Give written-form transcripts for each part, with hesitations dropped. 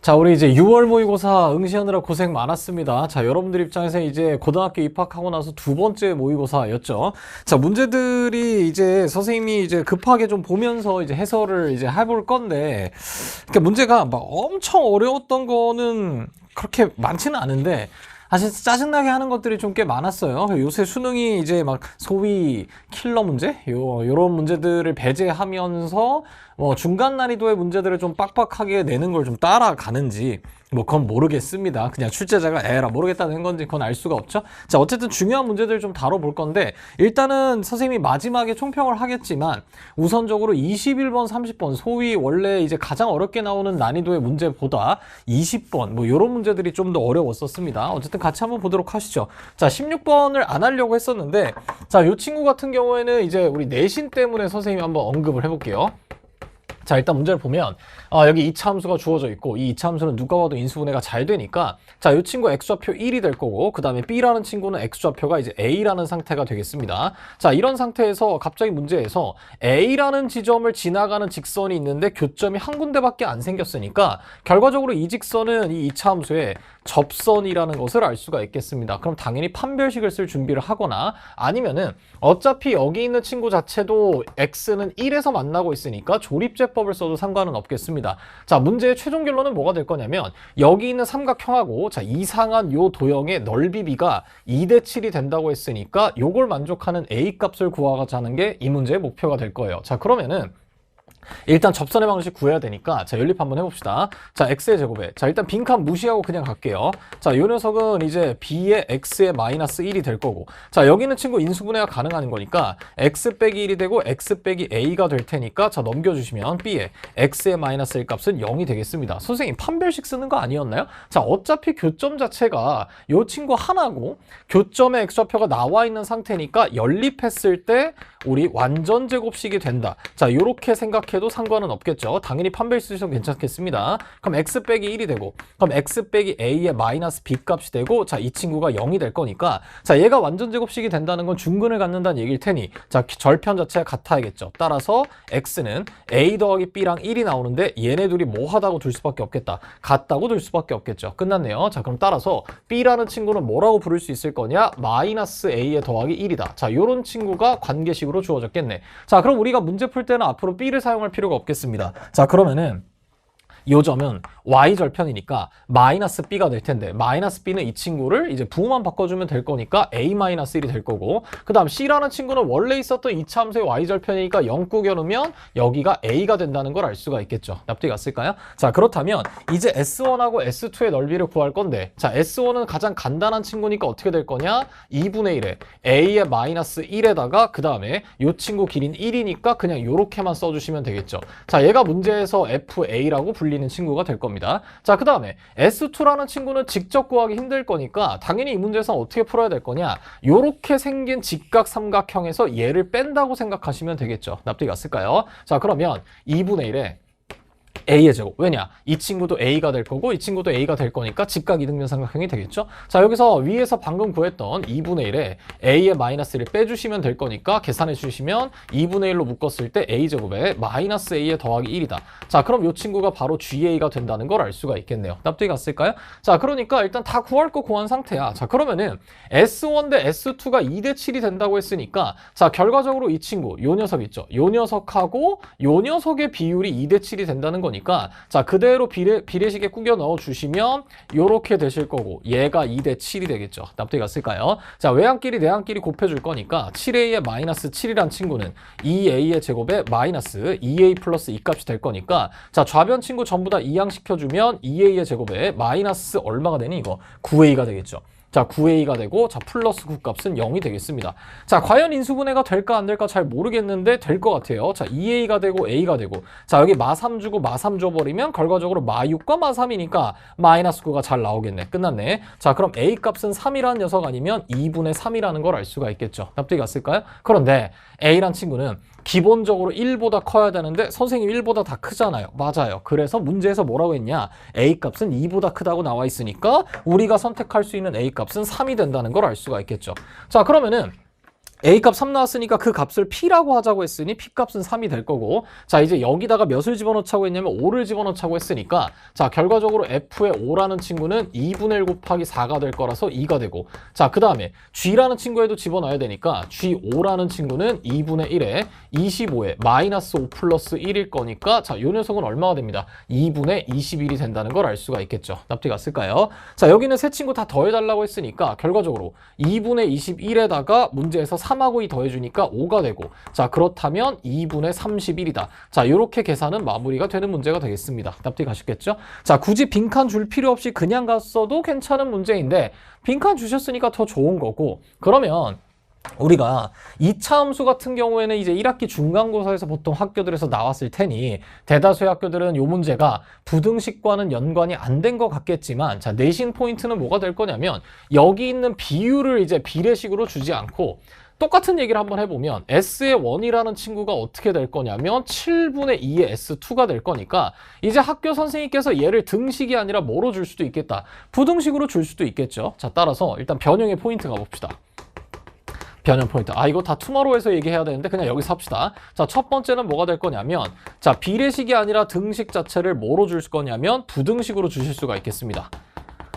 자, 우리 이제 6월 모의고사 응시하느라 고생 많았습니다. 자, 여러분들 입장에서 이제 고등학교 입학하고 나서 두 번째 모의고사였죠. 자, 문제들이 이제 선생님이 이제 급하게 좀 보면서 이제 해설을 이제 해볼 건데, 그러니까 문제가 막 엄청 어려웠던 거는 그렇게 많지는 않은데, 사실 짜증나게 하는 것들이 좀 꽤 많았어요. 요새 수능이 이제 막 소위 킬러 문제? 요런 문제들을 배제하면서 중간 난이도의 문제들을 좀 빡빡하게 내는 걸 좀 따라가는지 그건 모르겠습니다. 그냥 출제자가 에라 모르겠다는 건지 그건 알 수가 없죠. 자, 어쨌든 중요한 문제들 좀 다뤄볼 건데, 일단은 선생님이 마지막에 총평을 하겠지만 우선적으로 21번, 30번 소위 원래 이제 가장 어렵게 나오는 난이도의 문제보다 20번 요런 문제들이 좀 더 어려웠었습니다. 어쨌든 같이 한번 보도록 하시죠. 자, 16번을 안 하려고 했었는데, 자, 요 친구 같은 경우에는 이제 우리 내신 때문에 선생님이 한번 언급을 해볼게요. 자, 일단 문제를 보면 여기 이차함수가 주어져 있고, 이 이차함수는 누가 봐도 인수분해가 잘 되니까, 자, 이 친구 x좌표 1이 될 거고, 그 다음에 b라는 친구는 x좌표가 이제 a라는 상태가 되겠습니다. 자, 이런 상태에서 갑자기 문제에서 a라는 지점을 지나가는 직선이 있는데 교점이 한 군데밖에 안 생겼으니까 결과적으로 이 직선은 이 이차함수의 접선이라는 것을 알 수가 있겠습니다. 그럼 당연히 판별식을 쓸 준비를 하거나, 아니면은 어차피 여기 있는 친구 자체도 x는 1에서 만나고 있으니까 조립제법을 써도 상관은 없겠습니다. 자, 문제의 최종 결론은 뭐가 될 거냐면, 여기 있는 삼각형하고 자, 이상한 요 도형의 넓이 b가 2대 7이 된다고 했으니까 요걸 만족하는 a 값을 구하자는 게 이 문제의 목표가 될 거예요. 자, 그러면은 일단 접선의 방식 구해야 되니까, 자, 연립 한번 해봅시다. 자, x의 제곱에, 자, 일단 빈칸 무시하고 그냥 갈게요. 자, 요 녀석은 이제 b의 x의 마이너스 1이 될 거고, 자, 여기 있는 친구 인수분해가 가능한 거니까 x 빼기 1이 되고 x 빼기 a가 될 테니까, 자, 넘겨주시면 b의 x의 마이너스 1 값은 0이 되겠습니다. 선생님 판별식 쓰는 거 아니었나요? 자, 어차피 교점 자체가 요 친구 하나고 교점의 x좌표가 나와 있는 상태니까 연립했을 때 우리 완전 제곱식이 된다. 자, 요렇게 생각해도 상관은 없겠죠. 당연히 판별식 쓰셔도 괜찮겠습니다. 그럼 x 빼기 1이 되고, 그럼 x 빼기 a의 마이너스 b 값이 되고, 자, 이 친구가 0이 될 거니까, 자, 얘가 완전 제곱식이 된다는 건 중근을 갖는다는 얘기일 테니, 자, 절편 자체가 같아야겠죠. 따라서 x는 a 더하기 b랑 1이 나오는데 얘네 둘이 뭐 하다고 둘 수밖에 없겠다. 같다고 둘 수밖에 없겠죠. 끝났네요. 자, 그럼 따라서 b라는 친구는 뭐라고 부를 수 있을 거냐? 마이너스 a의 더하기 1이다. 자, 요런 친구가 관계식으로 주어졌겠네. 자, 그럼 우리가 문제 풀 때는 앞으로 b를 사용할 필요가 없겠습니다. 자, 그러면은 요 점은 y절편이니까 마이너스 b가 될 텐데, 마이너스 b는 이 친구를 이제 부호만 바꿔주면 될 거니까 a-1이 될 거고, 그 다음 c라는 친구는 원래 있었던 이차함수의 y절편이니까 0 꾸겨놓으면 여기가 a가 된다는 걸 알 수가 있겠죠. 납득이 갔을까요? 자, 그렇다면 이제 s1하고 s2의 넓이를 구할 건데, 자, s1은 가장 간단한 친구니까 어떻게 될 거냐? 2분의 1에 a의 마이너스 1에다가 그 다음에 요 친구 길이는 1이니까 그냥 요렇게만 써주시면 되겠죠. 자, 얘가 문제에서 fa라고 불리는 친구가 될 겁니다. 자, 그 다음에 S2라는 친구는 직접 구하기 힘들 거니까 당연히 이 문제에서 어떻게 풀어야 될 거냐? 요렇게 생긴 직각 삼각형에서 얘를 뺀다고 생각하시면 되겠죠. 납득이 갔을까요? 자, 그러면 2분의 1에 a의 제곱. 왜냐? 이 친구도 a가 될 거고 이 친구도 a가 될 거니까 직각 이등변 삼각형이 되겠죠. 자, 여기서 위에서 방금 구했던 2분의 1에 a의 마이너스 1을 빼주시면 될 거니까 계산해 주시면 2분의 1로 묶었을 때 a 제곱에 마이너스 a의 더하기 1이다. 자, 그럼 이 친구가 바로 ga가 된다는 걸 알 수가 있겠네요. 납득이 갔을까요? 자, 그러니까 일단 다 구할 거 구한 상태야. 자, 그러면은 s1 대 s2가 2대 7이 된다고 했으니까, 자, 결과적으로 이 친구, 요 녀석 있죠. 요 녀석하고 요 녀석의 비율이 2대 7이 된다는 거니까, 자, 그대로 비례식에 꾸겨 넣어 주시면 요렇게 되실 거고, 얘가 2대 7이 되겠죠. 납득이 갔을까요? 자, 외항끼리 내항끼리 곱해줄 거니까 7a의 마이너스 7이란 친구는 2a의 제곱에 마이너스 2a 플러스 2 값이 될 거니까, 자, 좌변 친구 전부 다 이항시켜주면 2a의 제곱에 마이너스 얼마가 되니 이거? 9a가 되겠죠. 자, 9a가 되고, 자, 플러스 9 값은 0이 되겠습니다. 자, 과연 인수분해가 될까 안 될까 잘 모르겠는데 될 것 같아요. 자, 2a가 되고 a가 되고, 자, 여기 마3 주고 마3 줘버리면 결과적으로 마6과 마3이니까 마이너스 9가 잘 나오겠네. 끝났네. 자, 그럼 a 값은 3이라는 녀석 아니면 2분의 3이라는 걸 알 수가 있겠죠. 납득이 갔을까요? 그런데 a란 친구는 기본적으로 1보다 커야 되는데 선생님 1보다 다 크잖아요. 맞아요. 그래서 문제에서 뭐라고 했냐? A값은 2보다 크다고 나와 있으니까 우리가 선택할 수 있는 A값은 3이 된다는 걸 알 수가 있겠죠. 자, 그러면은 A 값 3 나왔으니까 그 값을 P라고 하자고 했으니 P 값은 3이 될 거고, 자 이제 여기다가 몇을 집어넣자고 했냐면 5를 집어넣자고 했으니까, 자 결과적으로 F의 5라는 친구는 2분의 1 곱하기 4가 될 거라서 2가 되고, 자 그 다음에 G라는 친구에도 집어넣어야 되니까 G5라는 친구는 2분의 1에 25에 마이너스 5 플러스 1일 거니까, 자 요 녀석은 얼마가 됩니다. 2분의 21이 된다는 걸 알 수가 있겠죠. 납득이 갔을까요? 자 여기는 세 친구 다 더해달라고 했으니까 결과적으로 2분의 21에다가 문제에서 3하고 2 더해주니까 5가 되고, 자 그렇다면 2분의 31이다. 자 이렇게 계산은 마무리가 되는 문제가 되겠습니다. 납득이 가셨겠죠? 자 굳이 빈칸 줄 필요 없이 그냥 갔어도 괜찮은 문제인데 빈칸 주셨으니까 더 좋은 거고, 그러면 우리가 2차 함수 같은 경우에는 이제 1학기 중간고사에서 보통 학교들에서 나왔을 테니 대다수의 학교들은 이 문제가 부등식과는 연관이 안 된 것 같겠지만, 자 내신 포인트는 뭐가 될 거냐면 여기 있는 비율을 이제 비례식으로 주지 않고 똑같은 얘기를 한번 해보면 S의 1이라는 친구가 어떻게 될 거냐면 7분의 2의 S2가 될 거니까, 이제 학교 선생님께서 얘를 등식이 아니라 뭐로 줄 수도 있겠다. 부등식으로 줄 수도 있겠죠. 자 따라서 일단 변형의 포인트 가봅시다. 변형 포인트. 이거 다 투마로우에서 얘기해야 되는데 그냥 여기서 합시다. 자, 첫 번째는 뭐가 될 거냐면, 자, 비례식이 아니라 등식 자체를 뭐로 줄 거냐면 부등식으로 주실 수가 있겠습니다.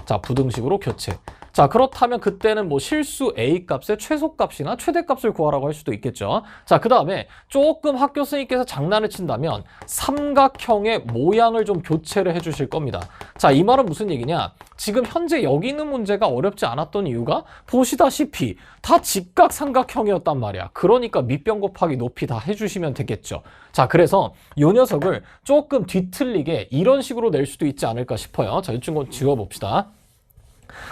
자, 부등식으로 교체. 자, 그렇다면 그때는 뭐 실수 A 값의 최소값이나 최대값을 구하라고 할 수도 있겠죠. 자, 그 다음에 조금 학교 선생님께서 장난을 친다면 삼각형의 모양을 좀 교체를 해주실 겁니다. 자, 이 말은 무슨 얘기냐? 지금 현재 여기 있는 문제가 어렵지 않았던 이유가 보시다시피 다 직각 삼각형이었단 말이야. 그러니까 밑변 곱하기 높이 다 해주시면 되겠죠. 자, 그래서 이 녀석을 조금 뒤틀리게 이런 식으로 낼 수도 있지 않을까 싶어요. 자, 이 친구 지워봅시다.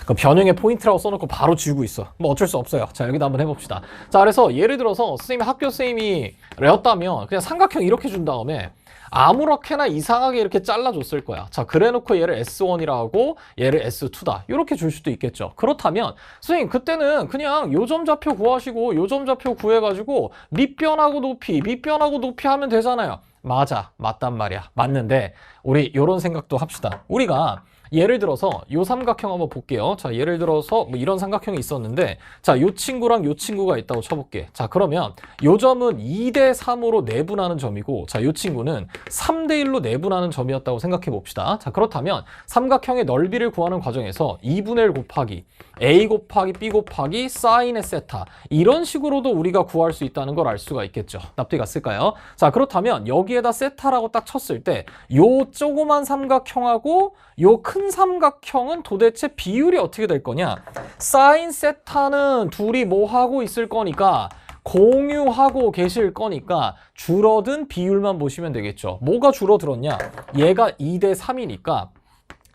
그 변형의 포인트라고 써놓고 바로 지우고 있어. 뭐 어쩔 수 없어요. 자, 여기다 한번 해봅시다. 자, 그래서 예를 들어서 선생님이 학교 선생님이 였다면 그냥 삼각형 이렇게 준 다음에 아무렇게나 이상하게 이렇게 잘라줬을 거야. 자, 그래놓고 얘를 S1이라 하고 얘를 S2다. 이렇게 줄 수도 있겠죠. 그렇다면 선생님 그때는 그냥 요점좌표 구하시고 요점좌표 구해가지고 밑변하고 높이 하면 되잖아요. 맞단 말이야. 맞는데 우리 이런 생각도 합시다. 우리가 예를 들어서 요 삼각형 한번 볼게요. 자, 예를 들어서 뭐 이런 삼각형이 있었는데, 자, 요 친구랑 요 친구가 있다고 쳐볼게. 자, 그러면 요 점은 2대 3으로 내분하는 점이고, 자, 요 친구는 3대 1로 내분하는 점이었다고 생각해 봅시다. 자, 그렇다면 삼각형의 넓이를 구하는 과정에서 2분의 1 곱하기 A 곱하기 B 곱하기 사인의 세타, 이런 식으로도 우리가 구할 수 있다는 걸 알 수가 있겠죠. 납득이 갔을까요? 자, 그렇다면 여기에다 세타라고 딱 쳤을 때 요 조그만 삼각형하고 요 큰 삼각형은 도대체 비율이 어떻게 될 거냐? 사인 세타는 둘이 뭐 하고 있을 거니까 공유하고 계실 거니까 줄어든 비율만 보시면 되겠죠. 뭐가 줄어들었냐? 얘가 2대 3이니까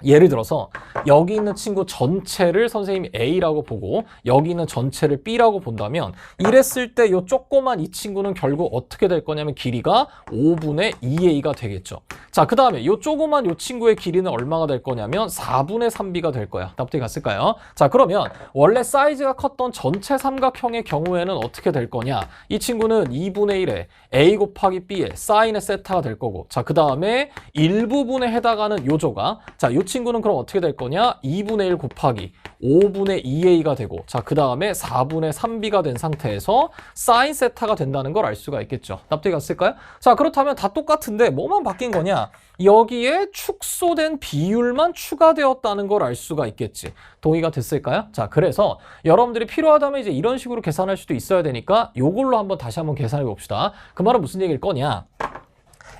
예를 들어서 여기 있는 친구 전체를 선생님이 A라고 보고 여기 있는 전체를 B라고 본다면, 이랬을 때 이 조그만 이 친구는 결국 어떻게 될 거냐면 길이가 5분의 2A가 되겠죠. 자, 그 다음에 이 조그만 이 친구의 길이는 얼마가 될 거냐면 4분의 3B가 될 거야. 납득이 갔을까요? 자, 그러면 원래 사이즈가 컸던 전체 삼각형의 경우에는 어떻게 될 거냐? 이 친구는 2분의 1에 A 곱하기 B의 사인의 세타가 될 거고, 자, 그 다음에 일부분에 해당하는 요조가, 자, 이 친구는 그럼 어떻게 될 거냐? 2분의 1 곱하기 5분의 2A가 되고, 자, 그 다음에 4분의 3B가 된 상태에서 사인 세타가 된다는 걸 알 수가 있겠죠. 납득이 갔을까요? 자, 그렇다면 다 똑같은데 뭐만 바뀐 거냐? 여기에 축소된 비율만 추가되었다는 걸 알 수가 있겠지. 동의가 됐을까요? 자, 그래서 여러분들이 필요하다면 이제 이런 식으로 계산할 수도 있어야 되니까 요걸로 한번 다시 한번 계산해 봅시다. 그 말은 무슨 얘기일 거냐?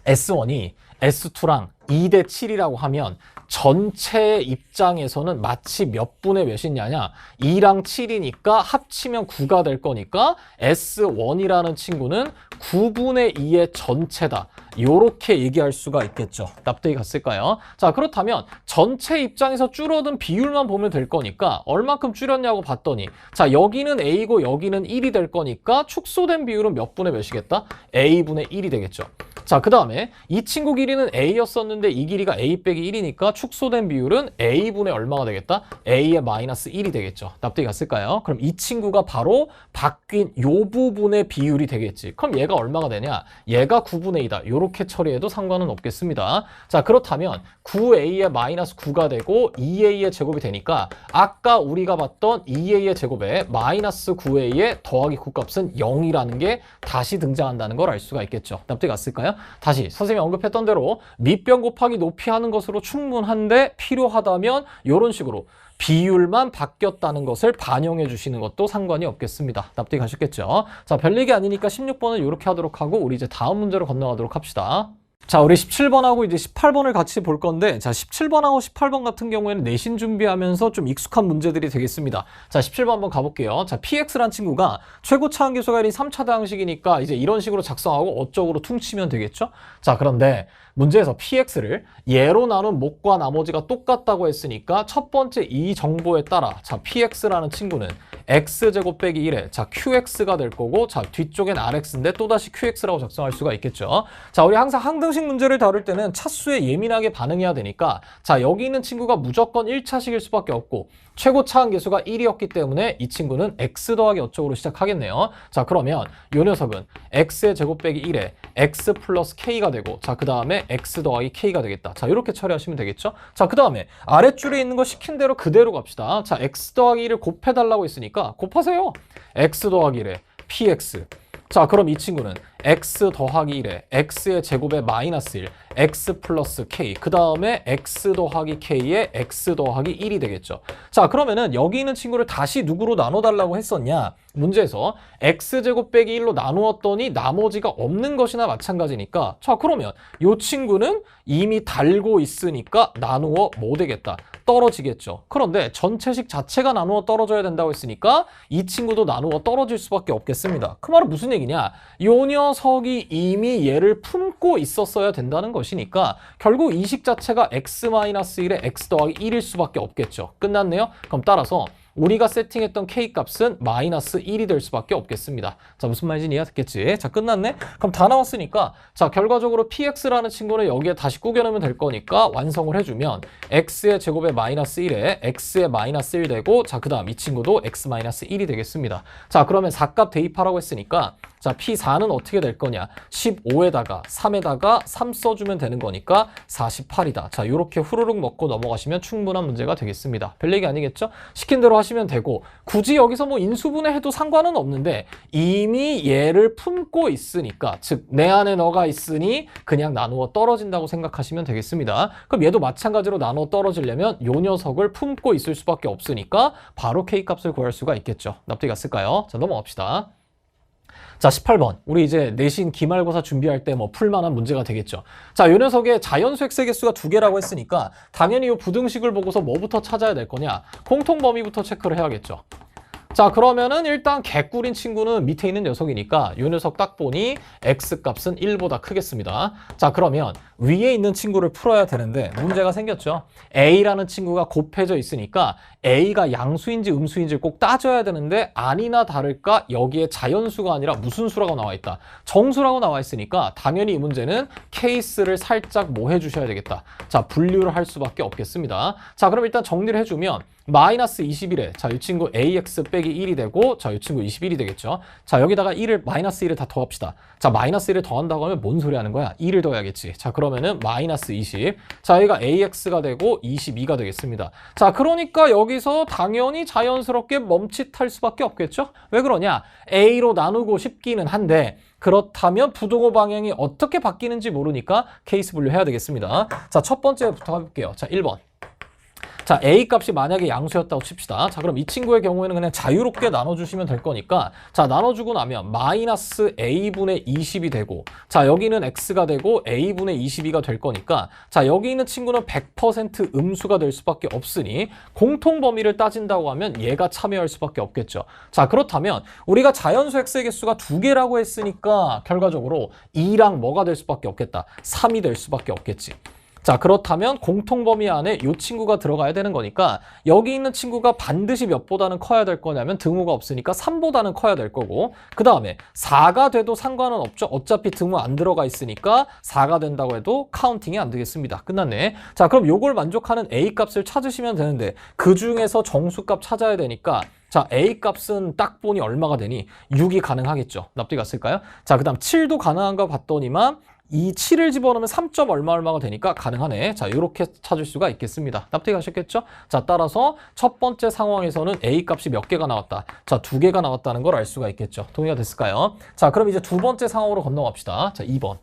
S1이 S2랑 2대 7이라고 하면 전체 입장에서는 마치 몇 분의 몇이냐냐? 2랑 7이니까 합치면 9가 될 거니까 S1이라는 친구는 9분의 2의 전체다. 요렇게 얘기할 수가 있겠죠. 납득이 갔을까요? 자, 그렇다면 전체 입장에서 줄어든 비율만 보면 될 거니까 얼마큼 줄였냐고 봤더니, 자, 여기는 A고 여기는 1이 될 거니까 축소된 비율은 몇 분의 몇이겠다? A분의 1이 되겠죠. 자, 그 다음에 이 친구 길이는 A였었는데 이 길이가 A 빼기 1이니까 축소된 비율은 A분의 얼마가 되겠다? A의 마이너스 1이 되겠죠. 납득이 갔을까요? 그럼 이 친구가 바로 바뀐 요 부분의 비율이 되겠지. 그럼 얘가 얼마가 되냐? 얘가 9분의 2다. 요렇게 처리해도 상관은 없겠습니다. 자, 그렇다면 9A의 마이너스 9가 되고 2A의 제곱이 되니까 아까 우리가 봤던 2A의 제곱에 마이너스 9A의 더하기 9 값은 0이라는 게 다시 등장한다는 걸 알 수가 있겠죠. 납득이 갔을까요? 다시 선생님이 언급했던 대로 밑변 곱하기 높이 하는 것으로 충분한데 필요하다면 이런 식으로 비율만 바뀌었다는 것을 반영해 주시는 것도 상관이 없겠습니다. 납득이 가셨겠죠? 자, 별 얘기 아니니까 16번을 이렇게 하도록 하고 우리 이제 다음 문제로 건너가도록 합시다. 자, 우리 17번하고 이제 18번을 같이 볼 건데, 자, 17번하고 18번 같은 경우에는 내신 준비하면서 좀 익숙한 문제들이 되겠습니다. 자, 17번 한번 가볼게요. 자, PX란 친구가 최고 차항계수가 1인 3차대 항식이니까 이제 이런 식으로 작성하고 어쪽으로 퉁치면 되겠죠? 자, 그런데 문제에서 PX를 예로 나눈 목과 나머지가 똑같다고 했으니까 첫 번째 이 정보에 따라 자, PX라는 친구는 X제곱 빼기 1에 자, QX가 될 거고 자, 뒤쪽엔 RX인데 또다시 QX라고 작성할 수가 있겠죠. 자, 우리 항상 항등식 문제를 다룰 때는 차수에 예민하게 반응해야 되니까 자, 여기 있는 친구가 무조건 1차식일 수밖에 없고 최고 차항계수가 1이었기 때문에 이 친구는 X 더하기 어쩌고로 시작하겠네요. 자, 그러면 이 녀석은 X의 제곱 빼기 1에 X 플러스 K가 되고 자, 그 다음에 X 더하기 K가 되겠다. 자, 이렇게 처리하시면 되겠죠. 자, 그 다음에 아랫줄에 있는 거 시킨 대로 그대로 갑시다. 자, X 더하기 1을 곱해달라고 했으니까 곱하세요. X 더하기 1에 PX. 자, 그럼 이 친구는 X 더하기 1에 X의 제곱에 마이너스 1, X 플러스 K, 그 다음에 X 더하기 K에 X 더하기 1이 되겠죠. 자, 그러면은 여기 있는 친구를 다시 누구로 나눠달라고 했었냐? 문제에서 X제곱 빼기 1로 나누었더니 나머지가 없는 것이나 마찬가지니까 자, 그러면 이 친구는 이미 달고 있으니까 나누어 뭐 되겠다? 떨어지겠죠. 그런데 전체식 자체가 나누어 떨어져야 된다고 했으니까 이 친구도 나누어 떨어질 수밖에 없겠습니다. 그 말은 무슨 얘기냐? 요 녀석이 이미 얘를 품고 있었어야 된다는 것이니까 결국 이 식 자체가 x-1에 x 더하기 1일 수밖에 없겠죠. 끝났네요. 그럼 따라서 우리가 세팅했던 K 값은 마이너스 1이 될 수밖에 없겠습니다. 자, 무슨 말인지 이해가 됐겠지? 자, 끝났네? 그럼 다 나왔으니까 자, 결과적으로 PX라는 친구를 여기에 다시 꾸겨넣으면 될 거니까 완성을 해주면 X의 제곱에 마이너스 1에 X의 마이너스 1 되고 자, 그 다음 이 친구도 X 마이너스 1이 되겠습니다. 자, 그러면 4값 대입하라고 했으니까 자, P4는 어떻게 될 거냐? 15에다가 3에다가 3 써주면 되는 거니까 48이다. 자, 요렇게 후루룩 먹고 넘어가시면 충분한 문제가 되겠습니다. 별 얘기 아니겠죠? 시킨 대로 하시면 되고 굳이 여기서 뭐 인수분해 해도 상관은 없는데 이미 얘를 품고 있으니까 즉 내 안에 너가 있으니 그냥 나누어 떨어진다고 생각하시면 되겠습니다. 그럼 얘도 마찬가지로 나누어 떨어지려면 요 녀석을 품고 있을 수밖에 없으니까 바로 K값을 구할 수가 있겠죠. 납득이 갔을까요? 자, 넘어갑시다. 자, 18번. 우리 이제 내신 기말고사 준비할 때 뭐 풀만한 문제가 되겠죠. 자, 요 녀석의 자연수 획세 개수가 2개라고 했으니까 당연히 이 부등식을 보고서 뭐부터 찾아야 될 거냐? 공통 범위부터 체크를 해야겠죠. 자, 그러면은 일단 개꿀인 친구는 밑에 있는 녀석이니까 요 녀석 딱 보니 X값은 1보다 크겠습니다. 자, 그러면 위에 있는 친구를 풀어야 되는데 문제가 생겼죠. A라는 친구가 곱해져 있으니까 A가 양수인지 음수인지 꼭 따져야 되는데 아니나 다를까 여기에 자연수가 아니라 무슨 수라고 나와 있다? 정수라고 나와 있으니까 당연히 이 문제는 케이스를 살짝 뭐 해주셔야 되겠다. 자, 분류를 할 수밖에 없겠습니다. 자, 그럼 일단 정리를 해주면 마이너스 21에 자, 이 친구 AX 빼기 1이 되고 자, 이 친구 21이 되겠죠. 자, 여기다가 1을 마이너스 1을 다 더합시다. 자, 마이너스 1을 더한다고 하면 뭔 소리 하는 거야? 2를 더해야겠지. 자, 그러면은 마이너스 20. 자, 여기가 AX가 되고 22가 되겠습니다. 자, 그러니까 여기서 당연히 자연스럽게 멈칫할 수밖에 없겠죠. 왜 그러냐? A로 나누고 싶기는 한데 그렇다면 부동호 방향이 어떻게 바뀌는지 모르니까 케이스 분류해야 되겠습니다. 자, 첫 번째부터 해볼게요. 자, 1번. 자, A 값이 만약에 양수였다고 칩시다. 자, 그럼 이 친구의 경우에는 그냥 자유롭게 나눠주시면 될 거니까 자, 나눠주고 나면 마이너스 A분의 20이 되고 자, 여기는 X가 되고 A분의 22가 될 거니까 자, 여기 있는 친구는 100% 음수가 될 수밖에 없으니 공통 범위를 따진다고 하면 얘가 참여할 수밖에 없겠죠. 자, 그렇다면 우리가 자연수 획세 개수가 2개라고 했으니까 결과적으로 2랑 뭐가 될 수밖에 없겠다? 3이 될 수밖에 없겠지. 자, 그렇다면 공통범위 안에 이 친구가 들어가야 되는 거니까 여기 있는 친구가 반드시 몇보다는 커야 될 거냐면 등호가 없으니까 3보다는 커야 될 거고, 그 다음에 4가 돼도 상관은 없죠. 어차피 등호 안 들어가 있으니까 4가 된다고 해도 카운팅이 안 되겠습니다. 끝났네. 자, 그럼 요걸 만족하는 A 값을 찾으시면 되는데 그 중에서 정수값 찾아야 되니까 자, A 값은 딱 보니 얼마가 되니? 6이 가능하겠죠. 납득이 갔을까요? 자, 그 다음 7도 가능한가 봤더니만 이 7을 집어넣으면 3점 얼마가 되니까 가능하네. 자, 이렇게 찾을 수가 있겠습니다. 납득이 가셨겠죠? 자, 따라서 첫 번째 상황에서는 A 값이 몇 개가 나왔다? 자, 2개가 나왔다는 걸 알 수가 있겠죠. 동의가 됐을까요? 자, 그럼 이제 두 번째 상황으로 건너갑시다. 자, 2번.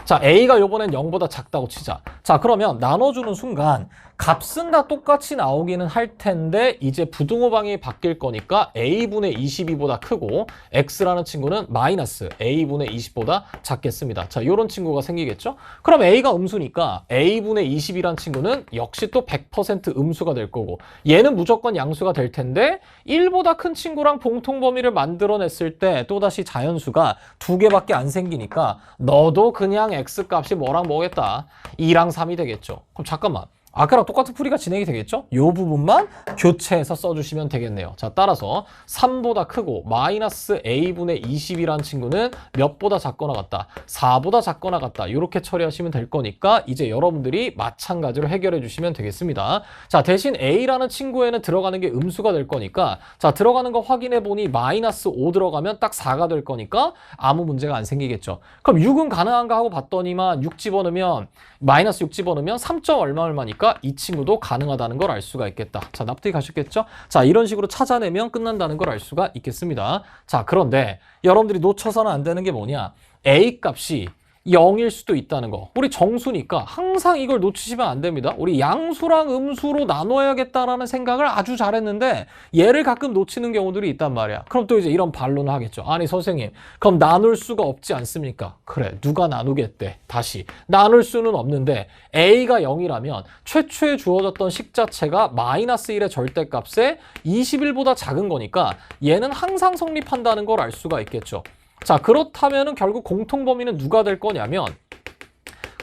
자, A가 요번엔 0보다 작다고 치자. 자, 그러면 나눠주는 순간 값은 다 똑같이 나오기는 할 텐데 이제 부등호 방향이 바뀔 거니까 A분의 22보다 크고 X라는 친구는 마이너스 A분의 20보다 작겠습니다. 자, 요런 친구가 생기겠죠? 그럼 A가 음수니까 A분의 20이란 친구는 역시 또 100% 음수가 될 거고 얘는 무조건 양수가 될 텐데 1보다 큰 친구랑 공통범위를 만들어냈을 때 또다시 자연수가 2개밖에 안 생기니까 너도 그냥 X값이 뭐랑 뭐겠다? 2랑 3이 되겠죠. 그럼 잠깐만. 아까랑 똑같은 풀이가 진행이 되겠죠? 이 부분만 교체해서 써주시면 되겠네요. 자, 따라서 3보다 크고 마이너스 A분의 20이란 친구는 몇보다 작거나 같다? 4보다 작거나 같다. 이렇게 처리하시면 될 거니까 이제 여러분들이 마찬가지로 해결해 주시면 되겠습니다. 자, 대신 A라는 친구에는 들어가는 게 음수가 될 거니까 자, 들어가는 거 확인해 보니 마이너스 5 들어가면 딱 4가 될 거니까 아무 문제가 안 생기겠죠. 그럼 6은 가능한가 하고 봤더니만 6 집어넣으면 마이너스 6 집어넣으면 3점 얼마니까 이 친구도 가능하다는 걸 알 수가 있겠다. 자, 납득이 가셨겠죠? 자, 이런 식으로 찾아내면 끝난다는 걸 알 수가 있겠습니다. 자, 그런데 여러분들이 놓쳐서는 안 되는 게 뭐냐? A 값이 0일 수도 있다는 거. 우리 정수니까 항상 이걸 놓치시면 안 됩니다. 우리 양수랑 음수로 나눠야겠다라는 생각을 아주 잘했는데 얘를 가끔 놓치는 경우들이 있단 말이야. 그럼 또 이제 이런 반론을 하겠죠. 아니 선생님, 그럼 나눌 수가 없지 않습니까? 그래, 누가 나누겠대. 다시 나눌 수는 없는데 A가 0이라면 최초에 주어졌던 식 자체가 마이너스 1의 절대값에 21보다 작은 거니까 얘는 항상 성립한다는 걸 알 수가 있겠죠. 자, 그렇다면은 결국 공통범위는 누가 될 거냐면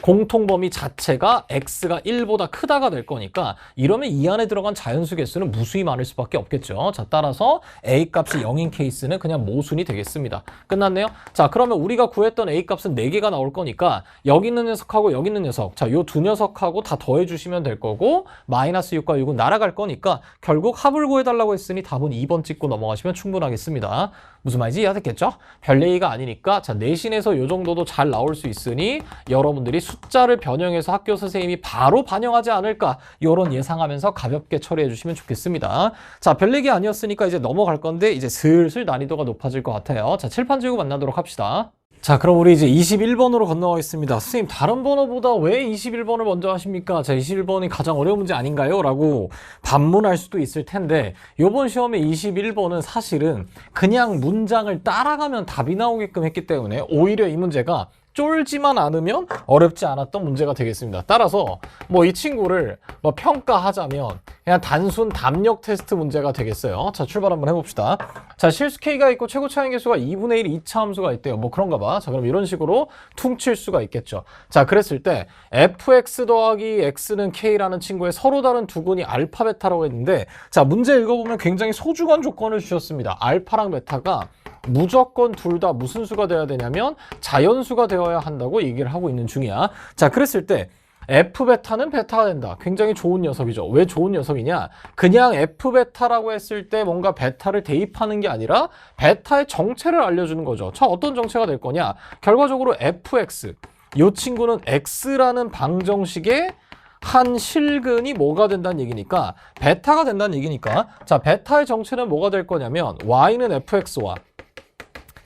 공통범위 자체가 x가 1보다 크다가 될 거니까 이러면 이 안에 들어간 자연수 개수는 무수히 많을 수밖에 없겠죠. 자, 따라서 a 값이 0인 케이스는 그냥 모순이 되겠습니다. 끝났네요. 자, 그러면 우리가 구했던 a 값은 4개가 나올 거니까 여기 있는 녀석하고 여기 있는 녀석, 자, 요 두 녀석하고 다 더해 주시면 될 거고 마이너스 6과 6은 날아갈 거니까 결국 합을 구해달라고 했으니 답은 2번 찍고 넘어가시면 충분하겠습니다. 무슨 말인지 이해됐겠죠? 별 얘기가 아니니까 자, 내신에서 요 정도도 잘 나올 수 있으니 여러분들이 숫자를 변형해서 학교 선생님이 바로 반영하지 않을까 이런 예상하면서 가볍게 처리해 주시면 좋겠습니다. 자, 별 얘기 아니었으니까 이제 넘어갈 건데 이제 슬슬 난이도가 높아질 것 같아요. 자, 칠판 지우고 만나도록 합시다. 자, 그럼 우리 이제 21번으로 건너가겠습니다. 선생님, 다른 번호보다 왜 21번을 먼저 하십니까? 자, 21번이 가장 어려운 문제 아닌가요? 라고 반문할 수도 있을 텐데 이번 시험에 21번은 사실은 그냥 문장을 따라가면 답이 나오게끔 했기 때문에 오히려 이 문제가 쫄지만 않으면 어렵지 않았던 문제가 되겠습니다. 따라서 뭐 이 친구를 뭐 평가하자면 그냥 단순 답력 테스트 문제가 되겠어요. 자, 출발 한번 해봅시다. 자, 실수 K가 있고 최고 차이 계수가 2분의 1 2차 함수가 있대요. 뭐 그런가 봐. 자, 그럼 이런 식으로 퉁칠 수가 있겠죠. 자, 그랬을 때 fx 더하기 x는 K라는 친구의 서로 다른 두근이 알파 베타라고 했는데 자, 문제 읽어보면 굉장히 소중한 조건을 주셨습니다. 알파랑 베타가 무조건 둘 다 무슨 수가 돼야 되냐면 자연수가 되어야 한다고 얘기를 하고 있는 중이야. 자, 그랬을 때 F베타는 베타가 된다. 굉장히 좋은 녀석이죠. 왜 좋은 녀석이냐? 그냥 F베타라고 했을 때 뭔가 베타를 대입하는 게 아니라 베타의 정체를 알려주는 거죠. 자, 어떤 정체가 될 거냐? 결과적으로 fx, 이 친구는 x라는 방정식의 한 실근이 뭐가 된다는 얘기니까 베타가 된다는 얘기니까 자, 베타의 정체는 뭐가 될 거냐면 y는 fx와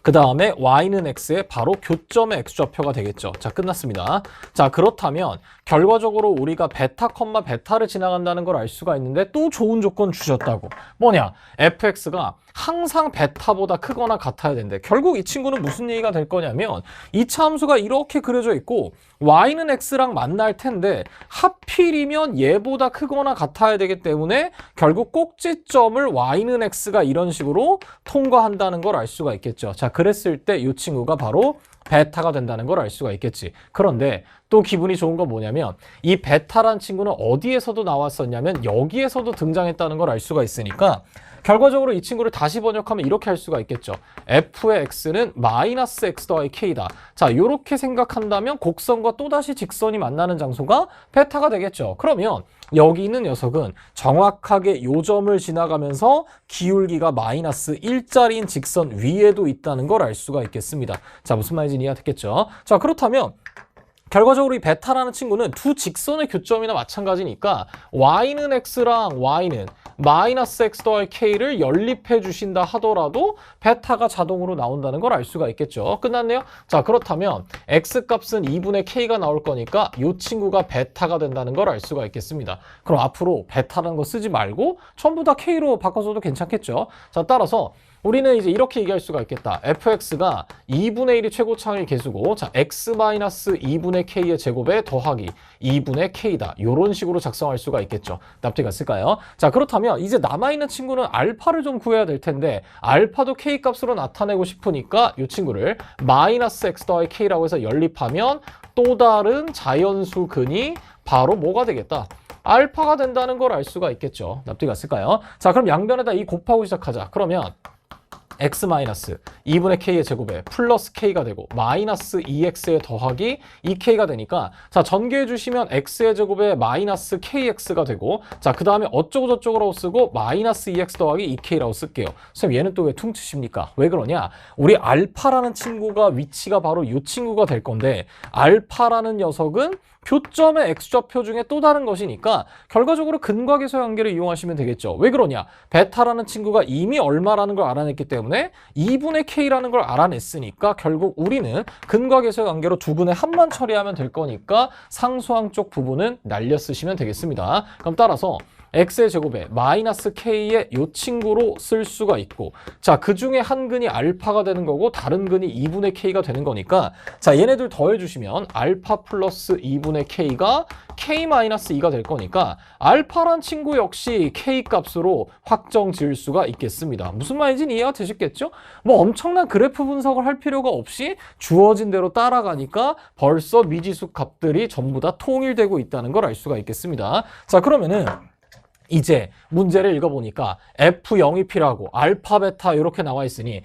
그 다음에 y는 x의 바로 교점의 x좌표가 되겠죠. 자, 끝났습니다. 자, 그렇다면 결과적으로 우리가 베타 컴마 베타를 지나간다는 걸 알 수가 있는데 또 좋은 조건 주셨다고. 뭐냐? fx가 항상 베타보다 크거나 같아야 된대. 결국 이 친구는 무슨 얘기가 될 거냐면 이차 함수가 이렇게 그려져 있고 y는 x랑 만날 텐데 하필이면 얘보다 크거나 같아야 되기 때문에 결국 꼭지점을 y는 x가 이런 식으로 통과한다는 걸 알 수가 있겠죠. 자, 그랬을 때 이 친구가 바로 베타가 된다는 걸 알 수가 있겠지. 그런데 또 기분이 좋은 건 뭐냐면 이 베타란 친구는 어디에서도 나왔었냐면 여기에서도 등장했다는 걸 알 수가 있으니까 결과적으로 이 친구를 다시 번역하면 이렇게 할 수가 있겠죠. f의 x는 마이너스 x 더하기 k다. 자, 이렇게 생각한다면 곡선과 또다시 직선이 만나는 장소가 베타가 되겠죠. 그러면 여기 있는 녀석은 정확하게 요 점을 지나가면서 기울기가 마이너스 1짜리인 직선 위에도 있다는 걸 알 수가 있겠습니다. 자, 무슨 말인지 이해됐겠죠? 자, 그렇다면 결과적으로 이 베타라는 친구는 두 직선의 교점이나 마찬가지니까 y는 x랑 y는 마이너스 x 더하기 k를 연립해 주신다 하더라도 베타가 자동으로 나온다는 걸 알 수가 있겠죠. 끝났네요. 자, 그렇다면 x 값은 2분의 k가 나올 거니까 이 친구가 베타가 된다는 걸 알 수가 있겠습니다. 그럼 앞으로 베타라는 거 쓰지 말고 전부 다 k로 바꿔줘도 괜찮겠죠. 자, 따라서 우리는 이제 이렇게 얘기할 수가 있겠다. fx가 2분의 1이 최고차의 개수고, 자, x-2분의 k의 제곱에 더하기 2분의 k다. 이런 식으로 작성할 수가 있겠죠. 납득이 갔을까요? 자, 그렇다면 이제 남아있는 친구는 알파를 좀 구해야 될 텐데, 알파도 k 값으로 나타내고 싶으니까 이 친구를 마이너스 x 더하기 k라고 해서 연립하면 또 다른 자연수 근이 바로 뭐가 되겠다? 알파가 된다는 걸 알 수가 있겠죠. 납득이 갔을까요? 자, 그럼 양변에다 이 곱하고 시작하자. 그러면 x 마이너스 2분의 k의 제곱에 플러스 k가 되고 마이너스 2x에 더하기 2k가 되니까 자, 전개해 주시면 x의 제곱에 마이너스 kx가 되고 자, 그 다음에 어쩌고 저쩌고라고 쓰고 마이너스 2x 더하기 2k라고 쓸게요. 선생님 얘는 또 왜 퉁치십니까? 왜 그러냐? 우리 알파라는 친구가 위치가 바로 이 친구가 될 건데 알파라는 녀석은 교점의 x좌표 중에 또 다른 것이니까 결과적으로 근각에서의 관계를 이용하시면 되겠죠. 왜 그러냐? 베타라는 친구가 이미 얼마라는 걸 알아냈기 때문에 2분의 k라는 걸 알아냈으니까 결국 우리는 근각에서의 관계로 두 근의 합만 처리하면 될 거니까 상수항 쪽 부분은 날려 쓰시면 되겠습니다. 그럼 따라서 x의 제곱에 마이너스 k의 이 친구로 쓸 수가 있고 자, 그 중에 한 근이 알파가 되는 거고 다른 근이 2분의 k가 되는 거니까 자, 얘네들 더해주시면 알파 플러스 2분의 k가 k-2가 될 거니까 알파란 친구 역시 k 값으로 확정 지을 수가 있겠습니다. 무슨 말인지 이해가 되셨겠죠? 뭐 엄청난 그래프 분석을 할 필요가 없이 주어진 대로 따라가니까 벌써 미지수 값들이 전부 다 통일되고 있다는 걸 알 수가 있겠습니다. 자, 그러면은 이제 문제를 읽어보니까 F0이 알파, 베타 이렇게 나와 있으니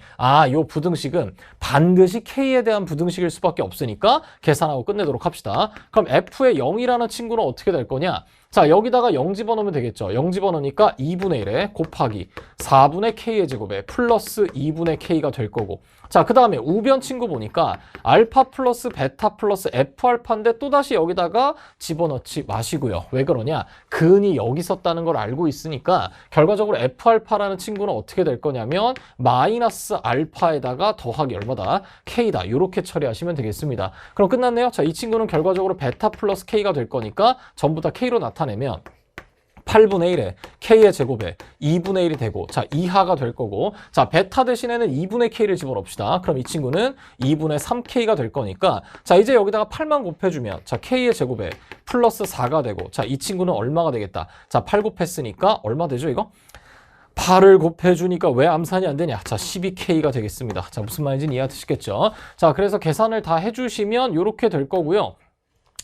요 부등식은 반드시 K에 대한 부등식일 수밖에 없으니까 계산하고 끝내도록 합시다. 그럼 F의 0이라는 친구는 어떻게 될 거냐? 자, 여기다가 0 집어넣으면 되겠죠. 0 집어넣으니까 2분의 1에 곱하기 4분의 K의 제곱에 플러스 2분의 K가 될 거고 자, 그 다음에 우변 친구 보니까 알파 플러스 베타 플러스 F알파인데 또다시 여기다가 집어넣지 마시고요. 왜 그러냐? 근이 여기 있었다는 걸 알고 있으니까 결과적으로 F알파라는 친구는 어떻게 될 거냐면 마이너스 알파에다가 더하기 얼마다? K다. 이렇게 처리하시면 되겠습니다. 그럼 끝났네요. 자, 이 친구는 결과적으로 베타 플러스 K가 될 거니까 전부 다 K로 나타내면 8분의 1에 k의 제곱에 2분의 1이 되고 자, 이하가 될 거고 자, 베타 대신에는 2분의 k를 집어넣읍시다. 그럼 이 친구는 2분의 3k가 될 거니까 자, 이제 여기다가 8만 곱해주면 자, k의 제곱에 플러스 4가 되고 자, 이 친구는 얼마가 되겠다? 자, 8 곱했으니까 얼마 되죠 이거? 8을 곱해주니까 왜 암산이 안 되냐? 자, 12k가 되겠습니다. 자, 무슨 말인지 이해되시겠죠? 자, 그래서 계산을 다 해주시면 이렇게 될 거고요.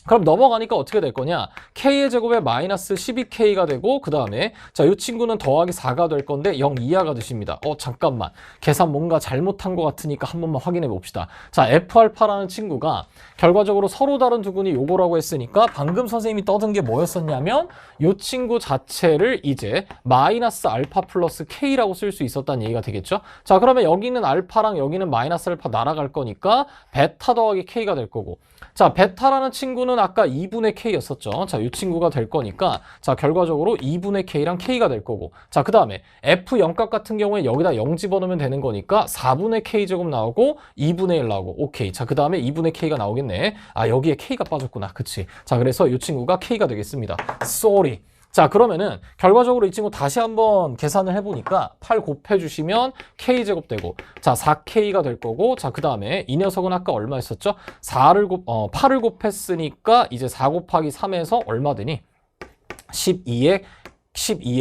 그럼 넘어가니까 어떻게 될 거냐? k의 제곱에 마이너스 12k가 되고 그 다음에 자, 이 친구는 더하기 4가 될 건데 0 이하가 되십니다. 잠깐만. 계산 뭔가 잘못한 것 같으니까 한 번만 확인해 봅시다. 자, F알파라는 친구가 결과적으로 서로 다른 두 근이 요거라고 했으니까 방금 선생님이 떠든 게 뭐였었냐면 이 친구 자체를 이제 마이너스 알파 플러스 k라고 쓸 수 있었다는 얘기가 되겠죠? 자, 그러면 여기는 알파랑 여기는 마이너스 알파 날아갈 거니까 베타 더하기 k가 될 거고 자, 베타라는 친구는 아까 2분의 k였었죠. 자, 이 친구가 될 거니까 자, 결과적으로 2분의 k랑 k가 될 거고 자, 그 다음에 F0값 같은 경우에 여기다 0 집어넣으면 되는 거니까 4분의 k제곱 나오고 2분의 1 나오고 오케이. 자, 그 다음에 2분의 k가 나오겠네. 여기에 k가 빠졌구나. 그치? 자, 그래서 이 친구가 k가 되겠습니다. Sorry. 자, 그러면은 결과적으로 이 친구 다시 한번 계산을 해보니까 8 곱해주시면 k제곱 되고 자, 4k가 될 거고 자, 그 다음에 이 녀석은 아까 얼마 했었죠? 8을 곱했으니까 이제 4 곱하기 3에서 얼마 되니? 12의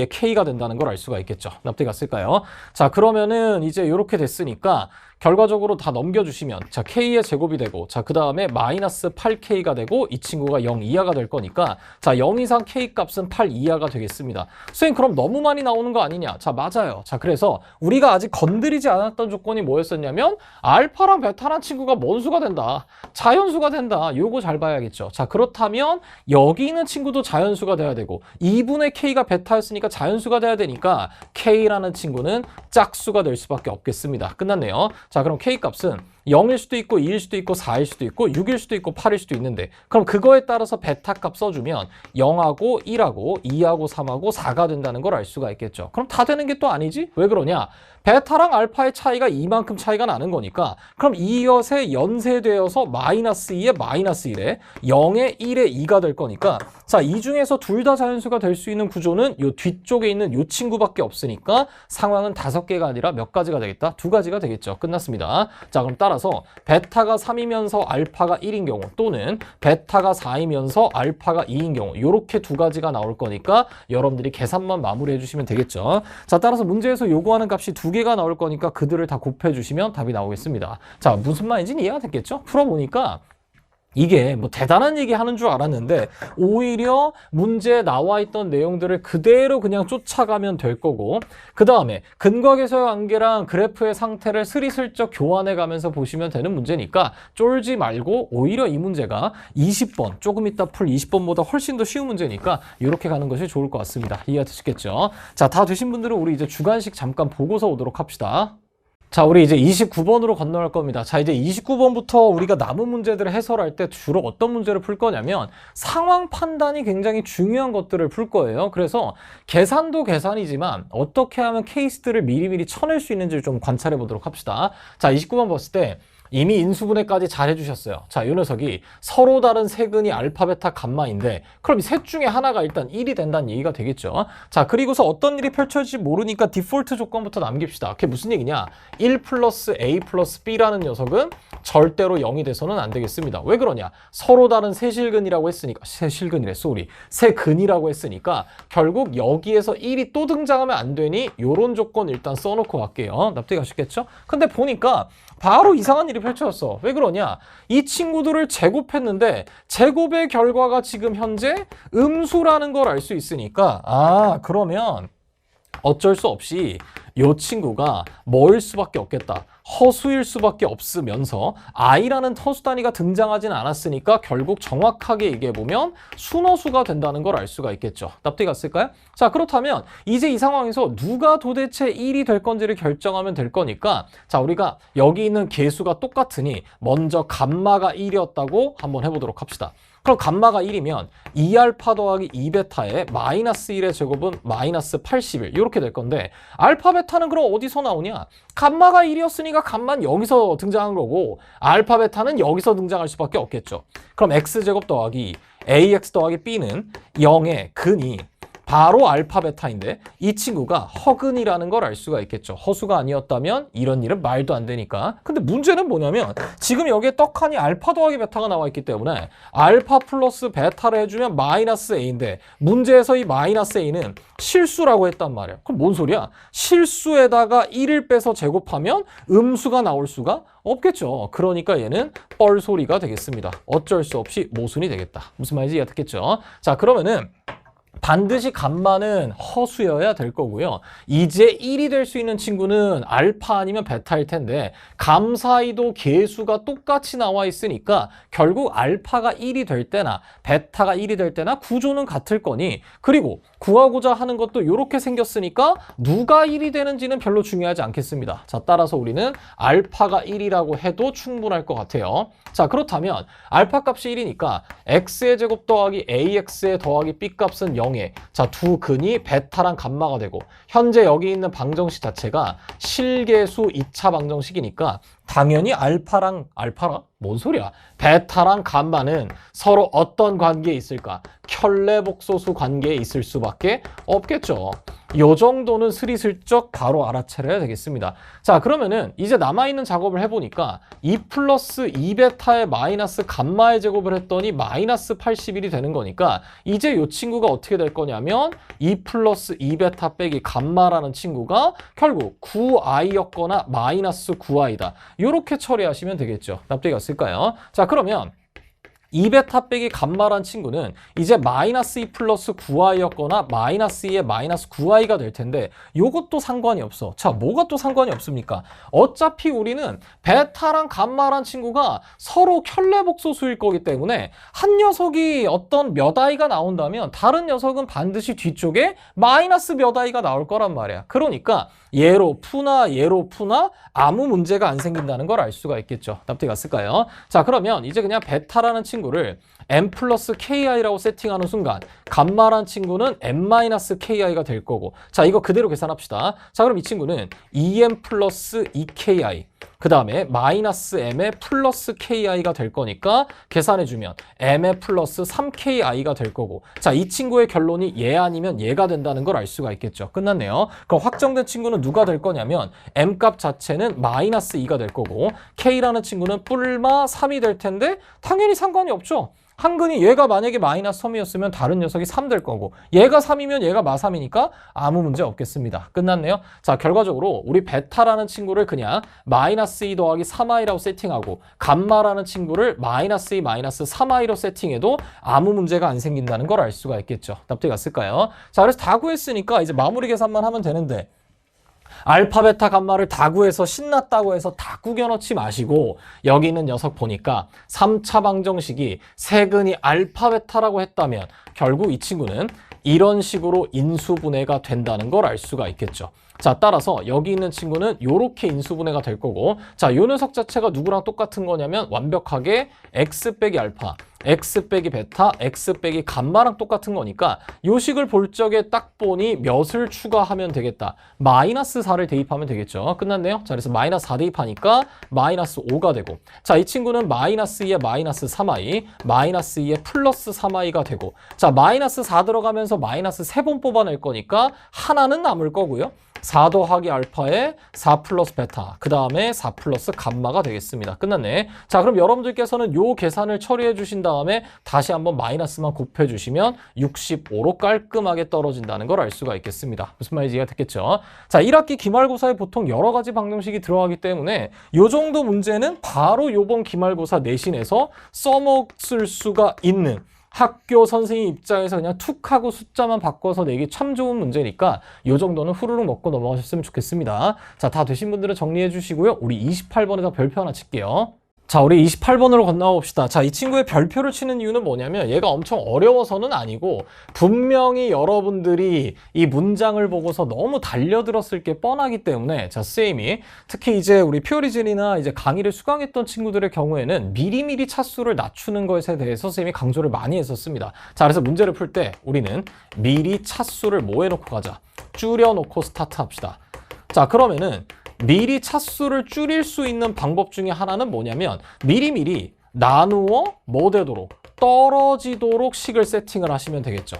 k가 된다는 걸 알 수가 있겠죠. 납득이 갔을까요? 자, 그러면은 이제 이렇게 됐으니까 결과적으로 다 넘겨주시면 자 K의 제곱이 되고 자 그 다음에 마이너스 8K가 되고 이 친구가 0 이하가 될 거니까 자 0 이상 K 값은 8 이하가 되겠습니다. 선생님 그럼 너무 많이 나오는 거 아니냐? 자 맞아요. 자 그래서 우리가 아직 건드리지 않았던 조건이 뭐였었냐면 알파랑 베타란 친구가 뭔 수가 된다. 자연수가 된다. 요거 잘 봐야겠죠. 자 그렇다면 여기 있는 친구도 자연수가 돼야 되고 2분의 K가 베타였으니까 자연수가 돼야 되니까 K라는 친구는 짝수가 될 수밖에 없겠습니다. 끝났네요. 자 그럼 K 값은 0일 수도 있고 2일 수도 있고 4일 수도 있고 6일 수도 있고 8일 수도 있는데 그럼 그거에 따라서 베타 값 써주면 0하고 1하고 2하고 3하고 4가 된다는 걸 알 수가 있겠죠. 그럼 다 되는 게 또 아니지? 왜 그러냐? 베타랑 알파의 차이가 이만큼 차이가 나는 거니까 그럼 이것에 연쇄되어서 마이너스 2에 마이너스 1에 0에 1에 2가 될 거니까 자, 이 중에서 둘 다 자연수가 될 수 있는 구조는 요 뒤쪽에 있는 요 친구밖에 없으니까 상황은 5개가 아니라 몇 가지가 되겠다? 2가지가 되겠죠. 끝났습니다. 자, 그럼 따라서 베타가 3이면서 알파가 1인 경우 또는 베타가 4이면서 알파가 2인 경우 요렇게 2가지가 나올 거니까 여러분들이 계산만 마무리해 주시면 되겠죠. 자, 따라서 문제에서 요구하는 값이 2개가 나올 거니까 그들을 다 곱해 주시면 답이 나오겠습니다. 자, 무슨 말인지는 이해가 됐겠죠? 풀어보니까 이게 뭐 대단한 얘기 하는 줄 알았는데 오히려 문제에 나와 있던 내용들을 그대로 그냥 쫓아가면 될 거고 그 다음에 근과계수의 관계랑 그래프의 상태를 스리슬쩍 교환해 가면서 보시면 되는 문제니까 쫄지 말고 오히려 이 문제가 20번 조금 이따 풀 20번보다 훨씬 더 쉬운 문제니까 이렇게 가는 것이 좋을 것 같습니다. 이해가 되시겠죠? 자, 다 되신 분들은 우리 이제 주관식 잠깐 보고서 오도록 합시다. 자, 우리 이제 29번으로 건너갈 겁니다. 자, 이제 29번부터 우리가 남은 문제들을 해설할 때 주로 어떤 문제를 풀 거냐면 상황 판단이 굉장히 중요한 것들을 풀 거예요. 그래서 계산도 계산이지만 어떻게 하면 케이스들을 미리미리 쳐낼 수 있는지를 좀 관찰해 보도록 합시다. 자, 29번 봤을 때 이미 인수분해까지 잘 해주셨어요. 자, 이 녀석이 서로 다른 세근이 알파, 베타, 감마인데 그럼 이 셋 중에 하나가 일단 1이 된다는 얘기가 되겠죠. 자, 그리고서 어떤 일이 펼쳐질지 모르니까 디폴트 조건부터 남깁시다. 그게 무슨 얘기냐? 1 플러스 A 플러스 B라는 녀석은 절대로 0이 돼서는 안 되겠습니다. 왜 그러냐? 서로 다른 세실근이라고 했으니까 세실근이래, 쏘리. 세근이라고 했으니까 결국 여기에서 1이 또 등장하면 안 되니 요런 조건 일단 써놓고 갈게요. 납득이 가시겠죠? 근데 보니까 바로 이상한 일이 펼쳐졌어. 왜 그러냐? 이 친구들을 제곱했는데 제곱의 결과가 지금 현재 음수라는 걸 알 수 있으니까 아, 그러면 어쩔 수 없이 이 친구가 뭐일 수밖에 없겠다. 허수일 수밖에 없으면서 i라는 허수 단위가 등장하진 않았으니까 결국 정확하게 얘기해보면 순허수가 된다는 걸 알 수가 있겠죠. 납득이 갔을까요? 자, 그렇다면 이제 이 상황에서 누가 도대체 1이 될 건지를 결정하면 될 거니까 자, 우리가 여기 있는 개수가 똑같으니 먼저 감마가 1이었다고 한번 해보도록 합시다. 그럼 감마가 1이면 2알파 더하기 2베타의 마이너스 1의 제곱은 마이너스 81 이렇게 될 건데 알파 베타는 그럼 어디서 나오냐? 감마가 1이었으니까 감마는 여기서 등장한 거고 알파 베타는 여기서 등장할 수밖에 없겠죠. 그럼 x제곱 더하기 ax 더하기 b는 0의 근이 바로 알파 베타인데 이 친구가 허근이라는 걸 알 수가 있겠죠. 허수가 아니었다면 이런 일은 말도 안 되니까. 근데 문제는 뭐냐면 지금 여기에 떡하니 알파 더하기 베타가 나와 있기 때문에 알파 플러스 베타를 해주면 마이너스 a인데 문제에서 이 마이너스 a는 실수라고 했단 말이야. 그럼 뭔 소리야? 실수에다가 1을 빼서 제곱하면 음수가 나올 수가 없겠죠. 그러니까 얘는 뻘소리가 되겠습니다. 어쩔 수 없이 모순이 되겠다. 무슨 말인지 이해됐겠죠? 자, 그러면은 반드시 감마는 허수여야 될 거고요. 이제 1이 될 수 있는 친구는 알파 아니면 베타일 텐데 감 사이도 개수가 똑같이 나와 있으니까 결국 알파가 1이 될 때나 베타가 1이 될 때나 구조는 같을 거니 그리고 구하고자 하는 것도 이렇게 생겼으니까 누가 1이 되는지는 별로 중요하지 않겠습니다. 자, 따라서 우리는 알파가 1이라고 해도 충분할 것 같아요. 자, 그렇다면 알파 값이 1이니까 x의 제곱 더하기 ax의 더하기 b 값은 0에 자, 두 근이 베타랑 감마가 되고 현재 여기 있는 방정식 자체가 실계수 2차 방정식이니까 당연히 알파랑 뭔 소리야? 베타랑 감마는 서로 어떤 관계에 있을까? 켤레복소수 관계에 있을 수밖에 없겠죠. 요 정도는 스리슬쩍 바로 알아차려야 되겠습니다. 자, 그러면은 이제 남아있는 작업을 해보니까 2 플러스 2베타의 마이너스 감마의 제곱을 했더니 마이너스 81이 되는 거니까 이제 이 친구가 어떻게 될 거냐면 2 플러스 2베타 빼기 감마라는 친구가 결국 9i였거나 마이너스 9i다. 이렇게 처리하시면 되겠죠. 납득이 갔을까요? 자, 그러면 2베타 빼기 감마란 친구는 이제 마이너스 2 플러스 9i였거나 마이너스 2의 마이너스 9i가 될 텐데 요것도 상관이 없어. 자, 뭐가 또 상관이 없습니까? 어차피 우리는 베타랑 감마란 친구가 서로 켤레복소수일 거기 때문에 한 녀석이 어떤 몇 i가 나온다면 다른 녀석은 반드시 뒤쪽에 마이너스 몇 i가 나올 거란 말이야. 그러니까 얘로 푸나 얘로 푸나 아무 문제가 안 생긴다는 걸 알 수가 있겠죠. 납득이 갔을까요? 자, 그러면 이제 그냥 베타라는 친구를 m 플러스 ki라고 세팅하는 순간 감마란 친구는 m-ki가 될 거고, 자, 이거 그대로 계산합시다. 자, 그럼 이 친구는 2m 플러스 2ki 그 다음에 마이너스 m의 플러스 ki가 될 거니까 계산해주면 m의 플러스 3ki가 될 거고, 자, 이 친구의 결론이 얘 아니면 얘가 된다는 걸 알 수가 있겠죠. 끝났네요. 그럼 확정된 친구는 누가 될 거냐면 m 값 자체는 마이너스 2가 될 거고 k라는 친구는 뿔마 3이 될 텐데 당연히 상관이 없죠. 한근이 얘가 만약에 마이너스 3이었으면 다른 녀석이 3 될 거고 얘가 3이면 얘가 마3이니까 아무 문제 없겠습니다. 끝났네요. 자, 결과적으로 우리 베타라는 친구를 그냥 마이너스 2 더하기 3i라고 세팅하고 감마라는 친구를 마이너스 2 마이너스 3i로 세팅해도 아무 문제가 안 생긴다는 걸 알 수가 있겠죠. 납득이 갔을까요? 자, 그래서 다 구했으니까 이제 마무리 계산만 하면 되는데 알파, 베타, 감마를 다 구해서 신났다고 해서 다 구겨넣지 마시고 여기 있는 녀석 보니까 3차 방정식이 세근이 알파, 베타라고 했다면 결국 이 친구는 이런 식으로 인수분해가 된다는 걸 알 수가 있겠죠. 자, 따라서 여기 있는 친구는 이렇게 인수분해가 될 거고, 자, 요 녀석 자체가 누구랑 똑같은 거냐면 완벽하게 x 빼기 알파, x 빼기 베타, x 빼기 감마랑 똑같은 거니까 요 식을 볼 적에 딱 보니 몇을 추가하면 되겠다. 마이너스 4를 대입하면 되겠죠. 끝났네요. 자, 그래서 마이너스 4 대입하니까 마이너스 5가 되고, 자, 이 친구는 마이너스 2에 마이너스 3i, 마이너스 2에 플러스 3i가 되고, 자, 마이너스 4 들어가면서 마이너스 3번 뽑아낼 거니까 하나는 남을 거고요. 4 더하기 알파에 4 플러스 베타, 그 다음에 4 플러스 감마가 되겠습니다. 끝났네. 자, 그럼 여러분들께서는 요 계산을 처리해 주신 다음에 다시 한번 마이너스만 곱해 주시면 65로 깔끔하게 떨어진다는 걸 알 수가 있겠습니다. 무슨 말인지 이해가 됐겠죠? 자, 1학기 기말고사에 보통 여러 가지 방정식이 들어가기 때문에 요 정도 문제는 바로 요번 기말고사 내신에서 써먹을 수가 있는, 학교 선생님 입장에서 그냥 툭 하고 숫자만 바꿔서 내기 참 좋은 문제니까 요 정도는 후루룩 먹고 넘어가셨으면 좋겠습니다. 자, 다 되신 분들은 정리해 주시고요. 우리 28번에다 별표 하나 칠게요. 자, 우리 28번으로 건너가 봅시다. 자, 이 친구의 별표를 치는 이유는 뭐냐면 얘가 엄청 어려워서는 아니고 분명히 여러분들이 이 문장을 보고서 너무 달려들었을 게 뻔하기 때문에, 자, 쌤이 특히 이제 우리 퓨어리즌이나 이제 강의를 수강했던 친구들의 경우에는 미리미리 차수를 낮추는 것에 대해서 쌤이 강조를 많이 했었습니다. 자, 그래서 문제를 풀 때 우리는 미리 차수를 뭐 해놓고 가자? 줄여놓고 스타트 합시다. 자, 그러면은 미리 차수를 줄일 수 있는 방법 중에 하나는 뭐냐면 미리미리 나누어 뭐 되도록 떨어지도록 식을 세팅을 하시면 되겠죠.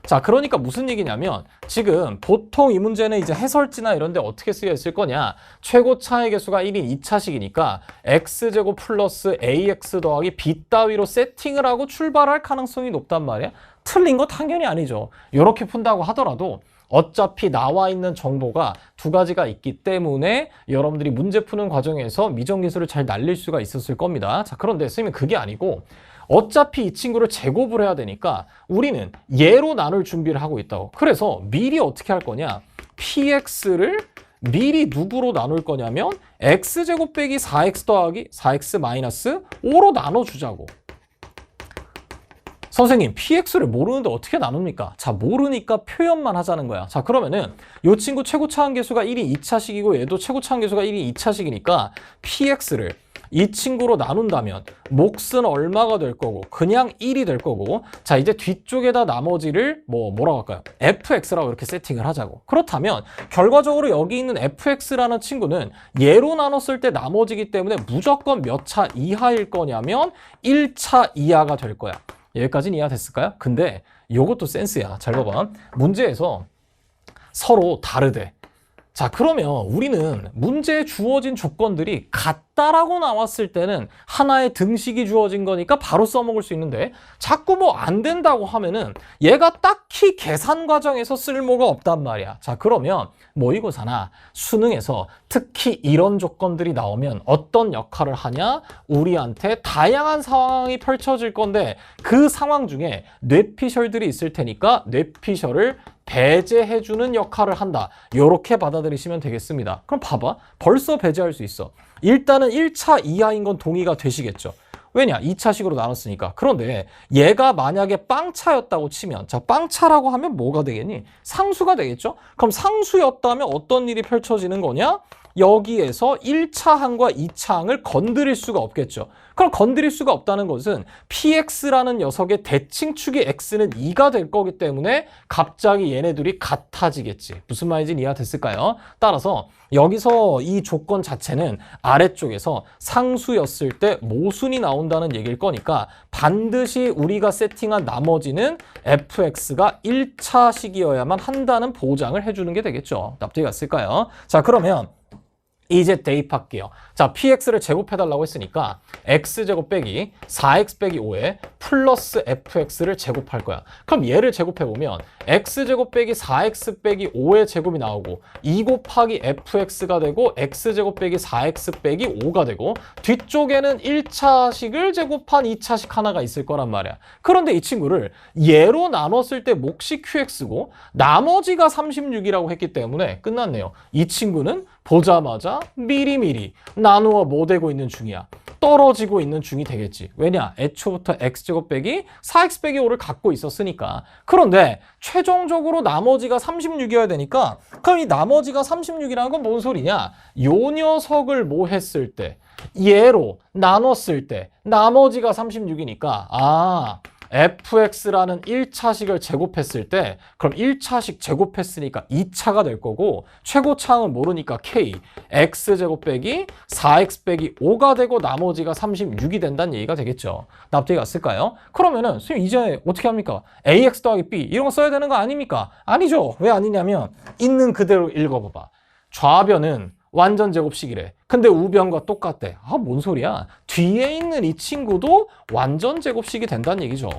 자, 그러니까 무슨 얘기냐면 지금 보통 이 문제는 이제 해설지나 이런 데 어떻게 쓰여 있을 거냐, 최고 차의 개수가 1인 2차식이니까 x제곱 플러스 ax 더하기 b 따위로 세팅을 하고 출발할 가능성이 높단 말이야. 틀린 거 당연히 아니죠. 이렇게 푼다고 하더라도 어차피 나와 있는 정보가 두 가지가 있기 때문에 여러분들이 문제 푸는 과정에서 미정기술을 잘 날릴 수가 있었을 겁니다. 자, 그런데 선생님은 그게 아니고 어차피 이 친구를 제곱을 해야 되니까 우리는 얘로 나눌 준비를 하고 있다고. 그래서 미리 어떻게 할 거냐, px를 미리 누구로 나눌 거냐면 x제곱 빼기 4x 더하기 4x 마이너스 5로 나눠주자고. 선생님, px를 모르는데 어떻게 나눕니까? 자, 모르니까 표현만 하자는 거야. 자, 그러면은 이 친구 최고차항 계수가 1인 2차식이고 얘도 최고차항 계수가 1인 2차식이니까 px를 이 친구로 나눈다면 몫은 얼마가 될 거고 그냥 1이 될 거고, 자, 이제 뒤쪽에다 나머지를 뭐라고 할까요? fx라고 이렇게 세팅을 하자고. 그렇다면 결과적으로 여기 있는 fx라는 친구는 얘로 나눴을 때 나머지기 때문에 무조건 몇 차 이하일 거냐면 1차 이하가 될 거야. 여기까지는 이해가 됐을까요? 근데 이것도 센스야. 잘 봐봐. 문제에서 서로 다르대. 자, 그러면 우리는 문제에 주어진 조건들이 같다라고 나왔을 때는 하나의 등식이 주어진 거니까 바로 써먹을 수 있는데 자꾸 뭐 안 된다고 하면은 얘가 딱히 계산 과정에서 쓸모가 없단 말이야. 자, 그러면 모의고사나 수능에서 특히 이런 조건들이 나오면 어떤 역할을 하냐? 우리한테 다양한 상황이 펼쳐질 건데 그 상황 중에 뇌피셜들이 있을 테니까 뇌피셜을 배제해주는 역할을 한다. 이렇게 받아들이시면 되겠습니다. 그럼 봐봐. 벌써 배제할 수 있어. 일단은 1차 이하인 건 동의가 되시겠죠. 왜냐? 2차식으로 나눴으니까. 그런데 얘가 만약에 빵차였다고 치면 자, 빵차라고 하면 뭐가 되겠니? 상수가 되겠죠? 그럼 상수였다면 어떤 일이 펼쳐지는 거냐? 여기에서 1차 항과 2차 항을 건드릴 수가 없겠죠. 그럼 건드릴 수가 없다는 것은 px라는 녀석의 대칭축이 x는 2가 될 거기 때문에 갑자기 얘네들이 같아지겠지. 무슨 말인지 이해됐을까요? 따라서 여기서 이 조건 자체는 아래쪽에서 상수였을 때 모순이 나온다는 얘기일 거니까 반드시 우리가 세팅한 나머지는 fx가 1차식이어야만 한다는 보장을 해주는 게 되겠죠. 납득이 갔을까요? 자, 그러면 이제 대입할게요. 자, px를 제곱해달라고 했으니까 x제곱 빼기 4x 빼기 5에 플러스 fx를 제곱할 거야. 그럼 얘를 제곱해보면 x제곱 빼기 4x 빼기 5의 제곱이 나오고 2 곱하기 fx가 되고 x제곱 빼기 4x 빼기 5가 되고 뒤쪽에는 1차식을 제곱한 2차식 하나가 있을 거란 말이야. 그런데 이 친구를 얘로 나눴을 때 몫이 qx고 나머지가 36이라고 했기 때문에 끝났네요. 이 친구는 보자마자 미리미리 나누어 뭐 되고 있는 중이야? 떨어지고 있는 중이 되겠지. 왜냐? 애초부터 x제곱 빼기 4x 빼기 5를 갖고 있었으니까. 그런데 최종적으로 나머지가 36이어야 되니까 그럼 이 나머지가 36이라는 건 뭔 소리냐? 요 녀석을 뭐 했을 때? 얘로 나눴을 때 나머지가 36이니까 fx라는 1차식을 제곱했을 때 그럼 1차식 제곱했으니까 2차가 될 거고 최고차항은 모르니까 k x제곱 빼기 4x 빼기 5가 되고 나머지가 36이 된다는 얘기가 되겠죠. 납득이 갔을까요? 그러면은 선생님 이제 어떻게 합니까? ax 더하기 b 이런 거 써야 되는 거 아닙니까? 아니죠. 왜 아니냐면 있는 그대로 읽어봐봐. 좌변은 완전 제곱식이래. 근데 우변과 똑같대. 뭔 소리야? 뒤에 있는 이 친구도 완전 제곱식이 된다는 얘기죠.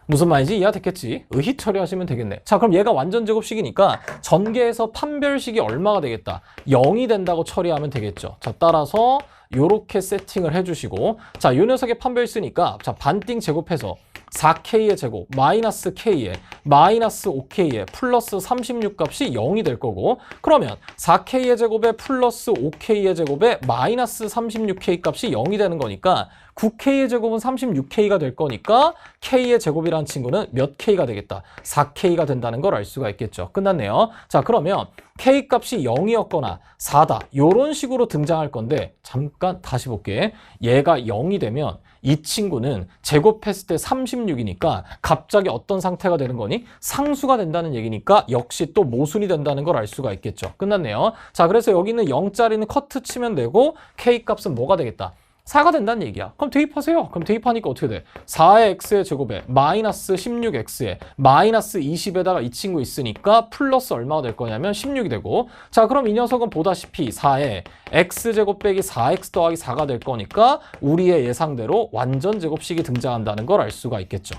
무슨 말인지 이해됐겠지? 의희 처리하시면 되겠네. 자, 그럼 얘가 완전 제곱식이니까 전개해서 판별식이 얼마가 되겠다? 0이 된다고 처리하면 되겠죠. 자, 따라서 요렇게 세팅을 해주시고 자, 요 녀석의 판별 쓰니까 자, 반띵 제곱해서 4k의 제곱 마이너스 k에 마이너스 5k에 플러스 36 값이 0이 될 거고 그러면 4k의 제곱에 플러스 5k의 제곱에 마이너스 36k 값이 0이 되는 거니까 9k의 제곱은 36k가 될 거니까 k의 제곱이라는 친구는 몇 k가 되겠다? 4k가 된다는 걸 알 수가 있겠죠. 끝났네요. 자, 그러면 k 값이 0이었거나 4다 이런 식으로 등장할 건데 잠깐 다시 볼게. 얘가 0이 되면 이 친구는 제곱했을 때 36이니까 갑자기 어떤 상태가 되는 거니? 상수가 된다는 얘기니까 역시 또 모순이 된다는 걸 알 수가 있겠죠. 끝났네요. 자, 그래서 여기는 0짜리는 커트 치면 되고 k 값은 뭐가 되겠다? 4가 된다는 얘기야. 그럼 대입하세요. 그럼 대입하니까 어떻게 돼? 4의 x의 제곱에 마이너스 16x에 마이너스 20에다가 이 친구 있으니까 플러스 얼마가 될 거냐면 16이 되고 자, 그럼 이 녀석은 보다시피 4에 x제곱 빼기 4x 더하기 4가 될 거니까 우리의 예상대로 완전 제곱식이 등장한다는 걸 알 수가 있겠죠.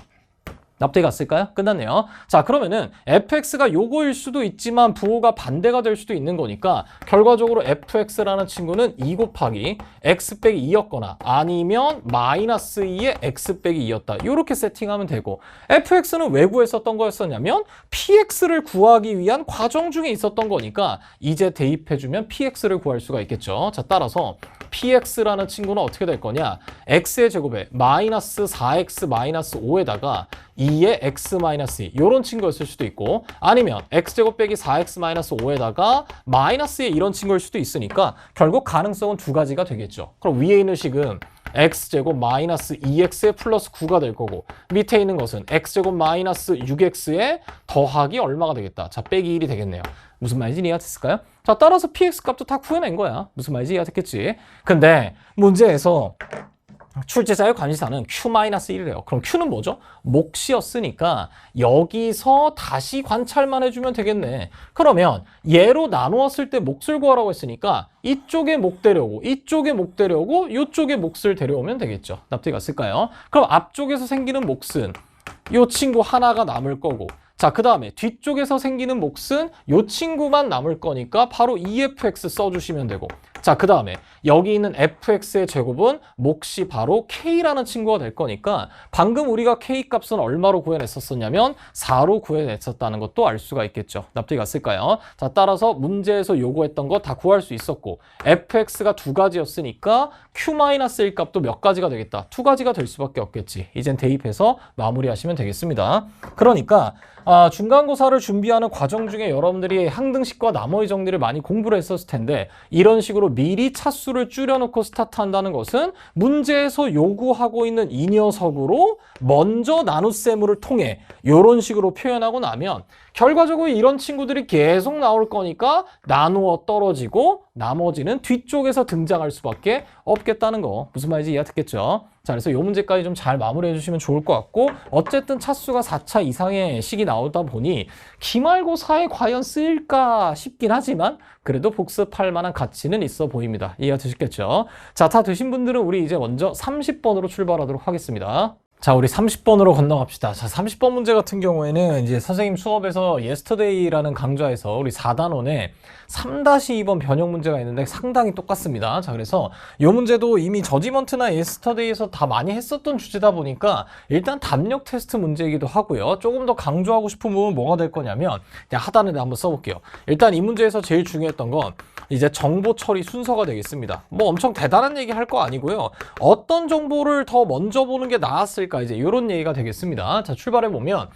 납득이 갔을까요? 끝났네요. 자, 그러면은 fx가 요거일 수도 있지만 부호가 반대가 될 수도 있는 거니까 결과적으로 fx라는 친구는 2 곱하기 x 빼기 2였거나 아니면 마이너스 2의 x 빼기 2였다. 이렇게 세팅하면 되고 fx는 왜 구했었던 거였었냐면 px를 구하기 위한 과정 중에 있었던 거니까 이제 대입해주면 px를 구할 수가 있겠죠. 자, 따라서 px라는 친구는 어떻게 될 거냐? x의 제곱에 마이너스 4x 마이너스 5에다가 2의 x 마이너스 2 이런 친구였을 수도 있고 아니면 x제곱 빼기 4x 마이너스 5에다가 마이너스 2 이런 친구일 수도 있으니까 결국 가능성은 두 가지가 되겠죠. 그럼 위에 있는 식은 x제곱 마이너스 2x에 플러스 9가 될 거고 밑에 있는 것은 x제곱 마이너스 6x에 더하기 얼마가 되겠다? 자, 빼기 1이 되겠네요. 무슨 말인지 이해가 됐을까요? 자, 따라서 px 값도 다 구해낸 거야. 무슨 말인지 이해가 됐겠지? 근데 문제에서 출제자의 관심사는 Q-1이래요. 그럼 Q는 뭐죠? 몫이었으니까 여기서 다시 관찰만 해주면 되겠네. 그러면 얘로 나누었을 때 몫을 구하라고 했으니까 이쪽에 몫 데려오고 이쪽에 몫 데려오고 이쪽에 몫을 데려오면 되겠죠. 납득이 갔을까요? 그럼 앞쪽에서 생기는 몫은 이 친구 하나가 남을 거고, 자, 그 다음에 뒤쪽에서 생기는 몫은 이 친구만 남을 거니까 바로 EFX 써주시면 되고, 자, 그 다음에 여기 있는 fx의 제곱은 몫이 바로 k라는 친구가 될 거니까 방금 우리가 k 값은 얼마로 구해냈었냐면 4로 구해냈었다는 것도 알 수가 있겠죠. 납득이 갔을까요? 자, 따라서 문제에서 요구했던 거 다 구할 수 있었고, fx가 두 가지였으니까 q-1 값도 몇 가지가 되겠다? 두 가지가 될 수밖에 없겠지. 이젠 대입해서 마무리하시면 되겠습니다. 그러니까 중간고사를 준비하는 과정 중에 여러분들이 항등식과 나머지 정리를 많이 공부를 했었을 텐데, 이런 식으로 미리 차수를 줄여놓고 스타트한다는 것은 문제에서 요구하고 있는 이 녀석으로 먼저 나눗세모를 통해 이런 식으로 표현하고 나면 결과적으로 이런 친구들이 계속 나올 거니까 나누어 떨어지고 나머지는 뒤쪽에서 등장할 수밖에 없겠다는 거. 무슨 말인지 이해 됐겠죠? 자, 그래서 이 문제까지 좀 잘 마무리해 주시면 좋을 것 같고, 어쨌든 차수가 4차 이상의 식이 나오다 보니 기말고사에 과연 쓰일까 싶긴 하지만 그래도 복습할 만한 가치는 있어 보입니다. 이해가 되셨겠죠? 자, 다 되신 분들은 우리 이제 먼저 30번으로 출발하도록 하겠습니다. 자, 우리 30번으로 건너갑시다. 자, 30번 문제 같은 경우에는 이제 선생님 수업에서 yesterday라는 강좌에서 우리 4단원에 3-2번 변형 문제가 있는데 상당히 똑같습니다. 자, 그래서 이 문제도 이미 저지먼트나 yesterday에서 다 많이 했었던 주제다 보니까 일단 답력 테스트 문제이기도 하고요. 조금 더 강조하고 싶은 부분은 뭐가 될 거냐면, 그냥 하단에 한번 써볼게요. 일단 이 문제에서 제일 중요했던 건 이제 정보 처리 순서가 되겠습니다. 뭐 엄청 대단한 얘기 할 거 아니고요. 어떤 정보를 더 먼저 보는 게 나았을까, 이제 이런 얘기가 되겠습니다. 자, 출발해 보면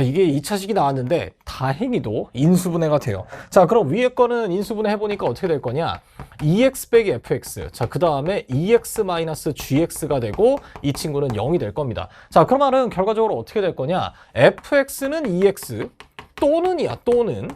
이게 2차식이 나왔는데 다행히도 인수분해가 돼요. 자, 그럼 위에 거는 인수분해 해보니까 어떻게 될 거냐? 2x 빼기 fx. 자, 그 다음에 2x 마이너스 gx가 되고 이 친구는 0이 될 겁니다. 자, 그 말은 결과적으로 어떻게 될 거냐? fx는 2x 또는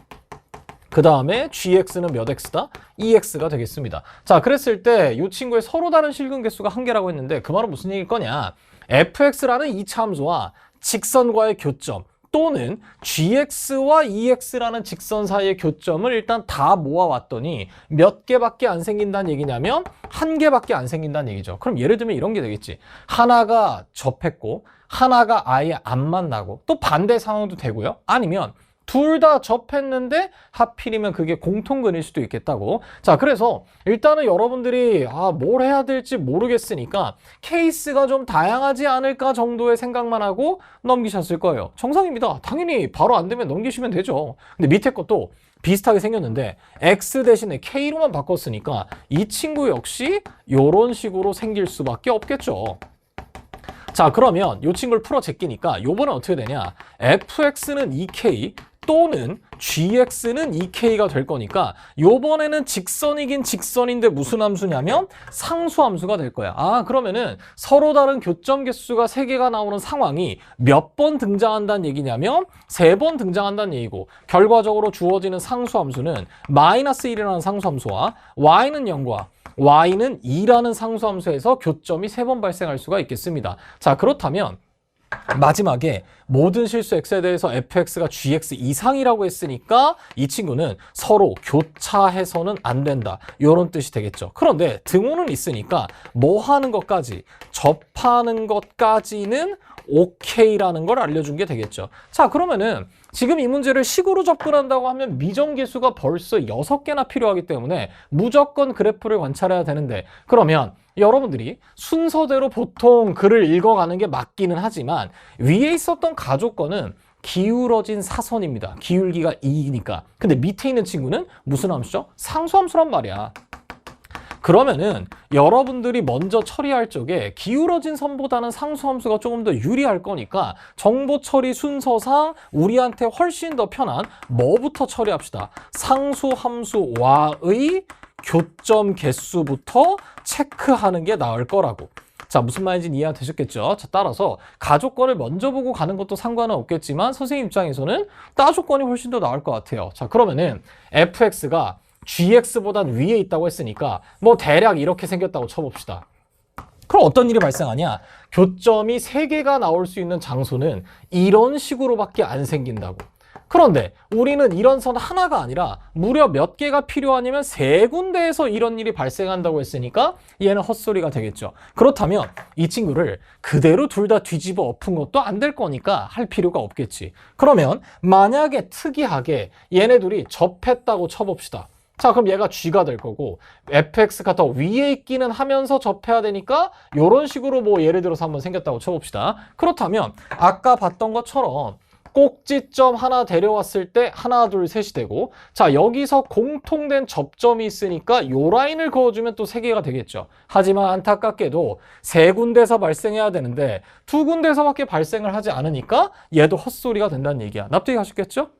그 다음에 gx는 몇 x다? 2x가 되겠습니다. 자, 그랬을 때 이 친구의 서로 다른 실근 개수가 1개라고 했는데 그 말은 무슨 얘기일 거냐? fx라는 2차 함수와 직선과의 교점 또는 gx와 2x라는 직선 사이의 교점을 일단 다 모아왔더니 몇 개밖에 안 생긴다는 얘기냐면 1개밖에 안 생긴다는 얘기죠. 그럼 예를 들면 이런 게 되겠지. 하나가 접했고 하나가 아예 안 만나고, 또 반대 상황도 되고요. 아니면 둘 다 접했는데 하필이면 그게 공통근일 수도 있겠다고. 자, 그래서 일단은 여러분들이 뭘 해야 될지 모르겠으니까 케이스가 좀 다양하지 않을까 정도의 생각만 하고 넘기셨을 거예요. 정상입니다. 당연히 바로 안 되면 넘기시면 되죠. 근데 밑에 것도 비슷하게 생겼는데 x 대신에 k로만 바꿨으니까 이 친구 역시 이런 식으로 생길 수밖에 없겠죠. 자, 그러면 이 친구를 풀어 제끼니까 요번엔 어떻게 되냐? fx는 2k 또는 gx는 2k가 될 거니까 요번에는 직선이긴 직선인데 무슨 함수냐면 상수함수가 될 거야. 그러면은 서로 다른 교점 개수가 3개가 나오는 상황이 몇 번 등장한다는 얘기냐면 3번 등장한다는 얘기고, 결과적으로 주어지는 상수함수는 마이너스 1이라는 상수함수와 y는 0과 y는 2라는 상수함수에서 교점이 3번 발생할 수가 있겠습니다. 자, 그렇다면 마지막에 모든 실수 x에 대해서 fx가 gx 이상이라고 했으니까 이 친구는 서로 교차해서는 안 된다, 이런 뜻이 되겠죠. 그런데 등호는 있으니까 뭐 하는 것까지, 접하는 것까지는 오케이라는 걸 알려준 게 되겠죠. 자, 그러면은 지금 이 문제를 식으로 접근한다고 하면 미정계수가 벌써 6개나 필요하기 때문에 무조건 그래프를 관찰해야 되는데, 그러면 여러분들이 순서대로 보통 글을 읽어가는 게 맞기는 하지만 위에 있었던 가족권은 기울어진 사선입니다. 기울기가 2이니까. 근데 밑에 있는 친구는 무슨 함수죠? 상수함수란 말이야. 그러면은 여러분들이 먼저 처리할 적에 기울어진 선보다는 상수함수가 조금 더 유리할 거니까 정보 처리 순서상 우리한테 훨씬 더 편한 뭐부터 처리합시다. 상수함수와의 교점 개수부터 체크하는 게 나을 거라고. 자, 무슨 말인지 이해가 되셨겠죠? 자, 따라서 가족권을 먼저 보고 가는 것도 상관은 없겠지만 선생님 입장에서는 따조건이 훨씬 더 나을 것 같아요. 자, 그러면은 fx가 gx보단 위에 있다고 했으니까 뭐 대략 이렇게 생겼다고 쳐봅시다. 그럼 어떤 일이 발생하냐? 교점이 3개가 나올 수 있는 장소는 이런 식으로밖에 안 생긴다고. 그런데 우리는 이런 선 하나가 아니라 무려 몇 개가 필요하냐면 3군데에서 이런 일이 발생한다고 했으니까 얘는 헛소리가 되겠죠. 그렇다면 이 친구를 그대로 둘 다 뒤집어 엎은 것도 안 될 거니까 할 필요가 없겠지. 그러면 만약에 특이하게 얘네 둘이 접했다고 쳐봅시다. 자, 그럼 얘가 G가 될 거고 fx가 더 위에 있기는 하면서 접해야 되니까 이런 식으로 뭐 예를 들어서 한번 생겼다고 쳐봅시다. 그렇다면 아까 봤던 것처럼 꼭지점 하나 데려왔을 때 하나, 둘, 셋이 되고, 자, 여기서 공통된 접점이 있으니까 요 라인을 그어주면 또 3개가 되겠죠. 하지만 안타깝게도 3군데서 발생해야 되는데 2군데서밖에 발생을 하지 않으니까 얘도 헛소리가 된다는 얘기야. 납득이 가셨겠죠?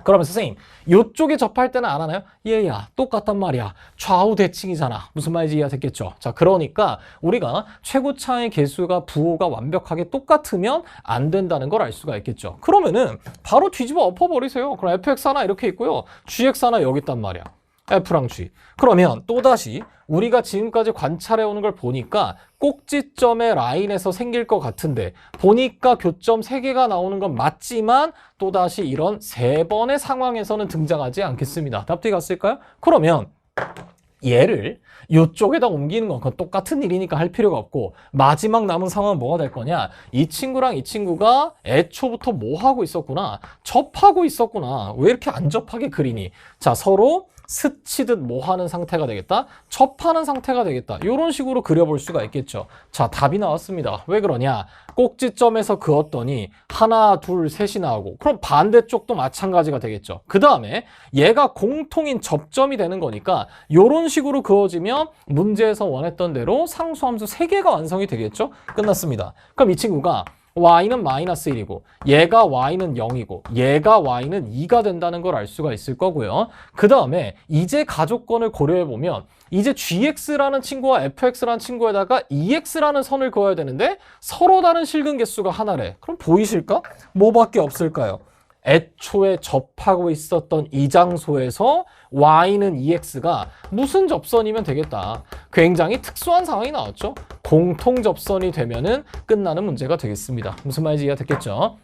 그러면 선생님, 이쪽에 접할 때는 안 하나요? 얘야, 똑같단 말이야. 좌우 대칭이잖아. 무슨 말인지 이해가 됐겠죠? 자, 그러니까 우리가 최고차의 개수가 부호가 완벽하게 똑같으면 안 된다는 걸 알 수가 있겠죠. 그러면은 바로 뒤집어 엎어버리세요. 그럼 fx 하나 이렇게 있고요. gx 하나 여기 있단 말이야. F랑 G. 그러면 또다시 우리가 지금까지 관찰해오는 걸 보니까 꼭지점의 라인에서 생길 것 같은데 보니까 교점 3개가 나오는 건 맞지만 또다시 이런 3번의 상황에서는 등장하지 않겠습니다. 납득이 갔을까요? 그러면 얘를 이쪽에다 옮기는 건 그건 똑같은 일이니까 할 필요가 없고 마지막 남은 상황은 뭐가 될 거냐? 이 친구랑 이 친구가 애초부터 뭐 하고 있었구나? 접하고 있었구나. 왜 이렇게 안 접하게 그리니? 자, 서로 스치듯 뭐 하는 상태가 되겠다? 접하는 상태가 되겠다. 이런 식으로 그려볼 수가 있겠죠. 자, 답이 나왔습니다. 왜 그러냐? 꼭지점에서 그었더니 하나, 둘, 셋이 나오고 그럼 반대쪽도 마찬가지가 되겠죠. 그 다음에 얘가 공통인 접점이 되는 거니까 이런 식으로 그어지면 문제에서 원했던 대로 상수함수 3개가 완성이 되겠죠. 끝났습니다. 그럼 이 친구가 y는 마이너스 1이고 얘가 y는 0이고 얘가 y는 2가 된다는 걸 알 수가 있을 거고요. 그 다음에 이제 가족권을 고려해보면 이제 gx라는 친구와 fx라는 친구에다가 ex라는 선을 그어야 되는데 서로 다른 실근 개수가 하나래. 그럼 보이실까? 뭐밖에 없을까요? 애초에 접하고 있었던 이 장소에서 y는 ex가 무슨 접선이면 되겠다. 굉장히 특수한 상황이 나왔죠. 공통 접선이 되면은 끝나는 문제가 되겠습니다. 무슨 말인지 이해가 됐겠죠?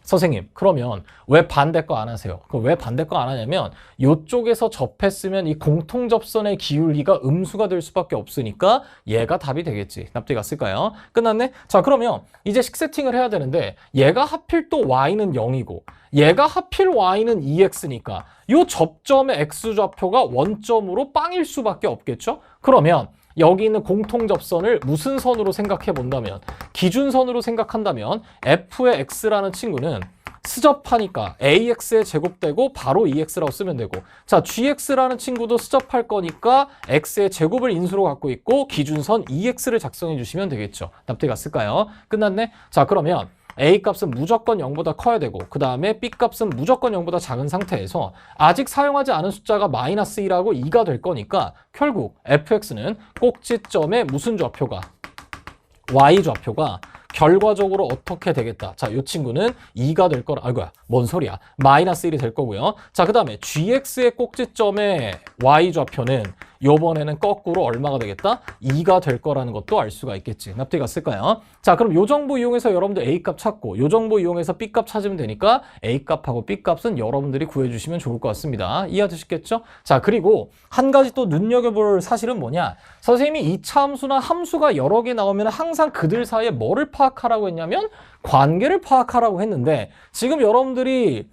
선생님, 그러면 왜 반대 거 안 하세요? 왜 반대 거 안 하냐면 이쪽에서 접했으면 이 공통 접선의 기울기가 음수가 될 수밖에 없으니까 얘가 답이 되겠지. 납득이 갔을까요? 끝났네? 자, 그러면 이제 식 세팅을 해야 되는데 얘가 하필 또 y는 0이고 얘가 하필 y는 2x니까 이 접점의 x좌표가 원점으로 빵일 수밖에 없겠죠? 그러면 여기 있는 공통 접선을 무슨 선으로 생각해 본다면 기준선으로 생각한다면 f의 x라는 친구는 스접하니까 ax에 제곱되고 바로 2x라고 쓰면 되고 자 gx라는 친구도 스접할 거니까 x의 제곱을 인수로 갖고 있고 기준선 2x를 작성해 주시면 되겠죠. 납득이 갔을까요? 끝났네? 자 그러면 A 값은 무조건 0보다 커야 되고 그 다음에 B 값은 무조건 0보다 작은 상태에서 아직 사용하지 않은 숫자가 마이너스 1하고 2가 될 거니까 결국 fx는 꼭지점의 무슨 좌표가 y 좌표가 결과적으로 어떻게 되겠다. 자, 이 친구는 2가 될 거라. 아이고야, 뭔 소리야. 마이너스 1이 될 거고요. 자, 그 다음에 gx의 꼭지점의 y 좌표는 요번에는 거꾸로 얼마가 되겠다? 2가 될 거라는 것도 알 수가 있겠지. 납득이 갔을까요? 자, 그럼 요 정보 이용해서 여러분들 A값 찾고 요 정보 이용해서 B값 찾으면 되니까 A값하고 B값은 여러분들이 구해주시면 좋을 것 같습니다. 이해되시겠죠? 자, 그리고 한 가지 또 눈여겨볼 사실은 뭐냐? 선생님이 이차 함수나 함수가 여러 개 나오면 항상 그들 사이에 뭐를 파악하라고 했냐면 관계를 파악하라고 했는데 지금 여러분들이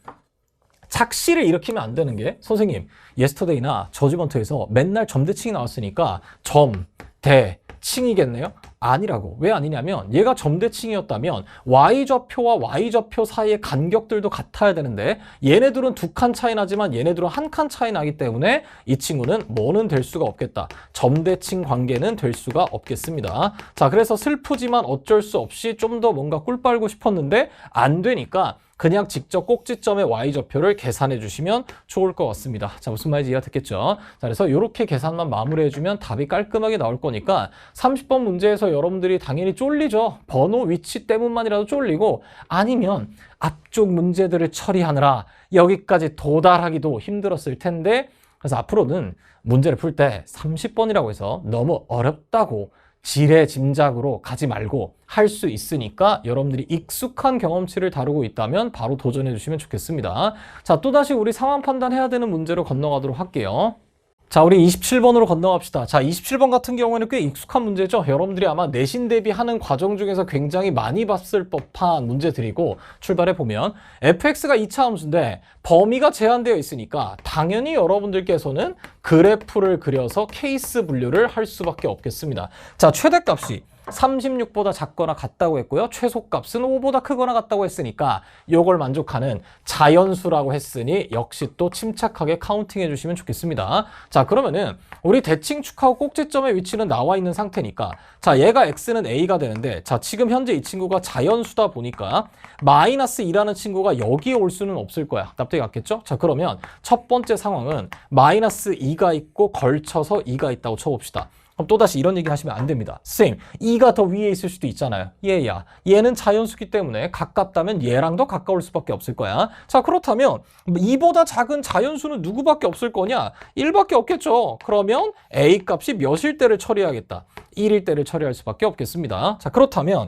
작시를 일으키면 안 되는 게 선생님 예스터데이나 저지먼트에서 맨날 점대칭이 나왔으니까 점, 대, 칭이겠네요? 아니라고. 왜 아니냐면 얘가 점대칭이었다면 y좌표와 y좌표 사이의 간격들도 같아야 되는데 얘네들은 2칸 차이 나지만 얘네들은 1칸 차이 나기 때문에 이 친구는 뭐는 될 수가 없겠다. 점대칭 관계는 될 수가 없겠습니다. 자, 그래서 슬프지만 어쩔 수 없이 좀 더 뭔가 꿀 빨고 싶었는데 안 되니까 그냥 직접 꼭지점의 y좌표를 계산해 주시면 좋을 것 같습니다. 자, 무슨 말인지 이해가 됐겠죠? 자, 그래서 이렇게 계산만 마무리해 주면 답이 깔끔하게 나올 거니까 30번 문제에서 여러분들이 당연히 쫄리죠. 번호 위치 때문만이라도 쫄리고 아니면 앞쪽 문제들을 처리하느라 여기까지 도달하기도 힘들었을 텐데 그래서 앞으로는 문제를 풀 때 30번이라고 해서 너무 어렵다고 지레 짐작으로 가지 말고 할 수 있으니까 여러분들이 익숙한 경험치를 다루고 있다면 바로 도전해 주시면 좋겠습니다. 자, 또다시 우리 상황 판단해야 되는 문제로 건너가도록 할게요. 자, 우리 27번으로 건너갑시다. 자, 27번 같은 경우에는 꽤 익숙한 문제죠. 여러분들이 아마 내신 대비하는 과정 중에서 굉장히 많이 봤을 법한 문제들이고, 출발해 보면 fx가 2차 함수인데 범위가 제한되어 있으니까 당연히 여러분들께서는 그래프를 그려서 케이스 분류를 할 수밖에 없겠습니다. 자, 최대값이 36보다 작거나 같다고 했고요. 최소값은 5보다 크거나 같다고 했으니까 이걸 만족하는 자연수라고 했으니 역시 또 침착하게 카운팅해 주시면 좋겠습니다. 자, 그러면은 우리 대칭축하고 꼭지점의 위치는 나와 있는 상태니까, 자, 얘가 x는 a가 되는데, 자, 지금 현재 이 친구가 자연수다 보니까 마이너스 2라는 친구가 여기에 올 수는 없을 거야. 납득이 갔겠죠? 자, 그러면 첫 번째 상황은 마이너스 2가 있고 걸쳐서 2가 있다고 쳐봅시다. 그럼 또다시 이런 얘기 하시면 안 됩니다. 쌤, 2가 더 위에 있을 수도 있잖아요. 얘야. 얘는 자연수기 때문에 가깝다면 얘랑 더 가까울 수밖에 없을 거야. 자, 그렇다면 2보다 작은 자연수는 누구밖에 없을 거냐? 1밖에 없겠죠. 그러면 a 값이 몇일 때를 처리해야겠다. 1일 때를 처리할 수밖에 없겠습니다. 자, 그렇다면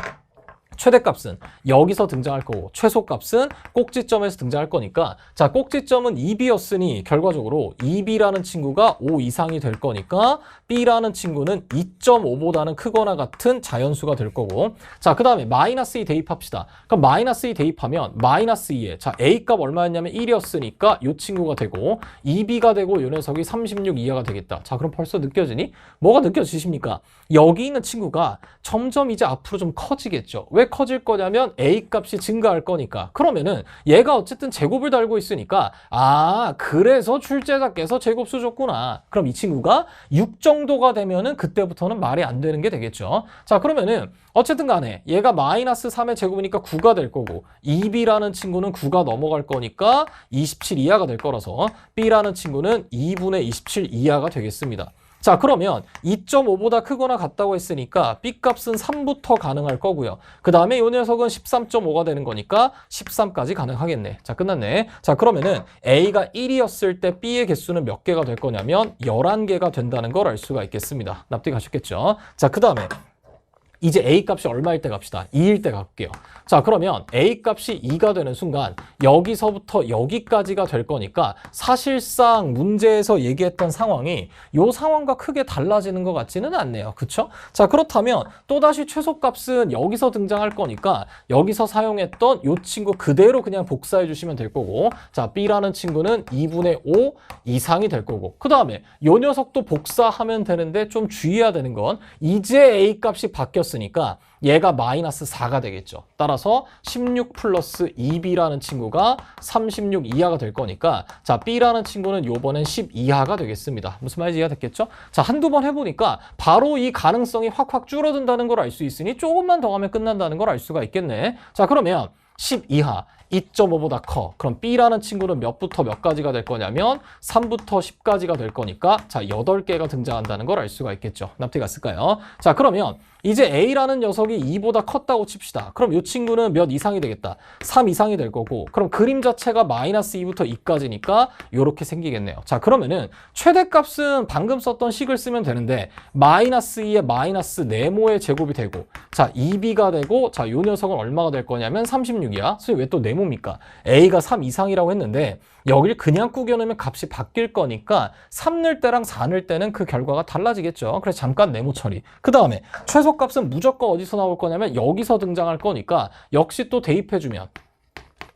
최대값은 여기서 등장할 거고 최소값은 꼭지점에서 등장할 거니까, 자, 꼭지점은 2b였으니 결과적으로 2b라는 친구가 5 이상이 될 거니까 b라는 친구는 2.5보다는 크거나 같은 자연수가 될 거고, 자, 그 다음에 마이너스 2 대입합시다. 그럼 마이너스 2 대입하면 마이너스 2에, 자, a 값 얼마였냐면 1이었으니까 이 친구가 되고 2b가 되고 이 녀석이 36 이하가 되겠다. 자, 그럼 벌써 느껴지니? 뭐가 느껴지십니까? 여기 있는 친구가 점점 이제 앞으로 좀 커지겠죠. 왜 커질 거냐면 a 값이 증가할 거니까. 그러면은 얘가 어쨌든 제곱을 달고 있으니까, 아, 그래서 출제자께서 제곱수 줬구나. 그럼 이 친구가 6 정도가 되면은 그때부터는 말이 안 되는 게 되겠죠. 자, 그러면은 어쨌든 간에 얘가 마이너스 3의 제곱이니까 9가 될 거고, 2b라는 친구는 9가 넘어갈 거니까 27 이하가 될 거라서 b라는 친구는 2분의 27 이하가 되겠습니다. 자, 그러면 2.5보다 크거나 같다고 했으니까 B값은 3부터 가능할 거고요. 그 다음에 이 녀석은 13.5가 되는 거니까 13까지 가능하겠네. 자, 끝났네. 자, 그러면은 A가 1이었을 때 B의 개수는 몇 개가 될 거냐면 11개가 된다는 걸 알 수가 있겠습니다. 납득 가셨겠죠? 자, 그 다음에 이제 A 값이 얼마일 때 갑시다. 2일 때 갈게요. 자, 그러면 A 값이 2가 되는 순간 여기서부터 여기까지가 될 거니까 사실상 문제에서 얘기했던 상황이 이 상황과 크게 달라지는 것 같지는 않네요. 그쵸? 자, 그렇다면 또다시 최소값은 여기서 등장할 거니까 여기서 사용했던 이 친구 그대로 그냥 복사해 주시면 될 거고, 자, B라는 친구는 2분의 5 이상이 될 거고, 그 다음에 이 녀석도 복사하면 되는데 좀 주의해야 되는 건 이제 A 값이 바뀌었으니까 얘가 마이너스 4가 되겠죠. 따라서 16 플러스 2b라는 친구가 36 이하가 될 거니까, 자, b라는 친구는 요번엔 10 이하가 되겠습니다. 무슨 말인지 이해가 됐겠죠? 자, 한두 번 해보니까 바로 이 가능성이 확확 줄어든다는 걸 알 수 있으니 조금만 더 하면 끝난다는 걸 알 수가 있겠네. 자, 그러면 10 이하 2.5보다 커. 그럼 B라는 친구는 몇부터 몇 가지가 될 거냐면 3부터 10까지가 될 거니까, 자, 8개가 등장한다는 걸 알 수가 있겠죠. 납득이 갔을까요? 자, 그러면 이제 A라는 녀석이 2보다 컸다고 칩시다. 그럼 이 친구는 몇 이상이 되겠다? 3 이상이 될 거고, 그럼 그림 자체가 마이너스 2부터 2까지니까 이렇게 생기겠네요. 자, 그러면은 최대값은 방금 썼던 식을 쓰면 되는데 마이너스 2에 마이너스 네모의 제곱이 되고, 자, 2b가 되고, 자, 이 녀석은 얼마가 될 거냐면 36이야. 선생님 왜 또 네모입니까? A가 3 이상이라고 했는데 여기를 그냥 꾸겨놓으면 값이 바뀔 거니까 3 넣을 때랑 4 넣을 때는 그 결과가 달라지겠죠. 그래서 잠깐 네모 처리. 그 다음에 최소값은 무조건 어디서 나올 거냐면 여기서 등장할 거니까 역시 또 대입해주면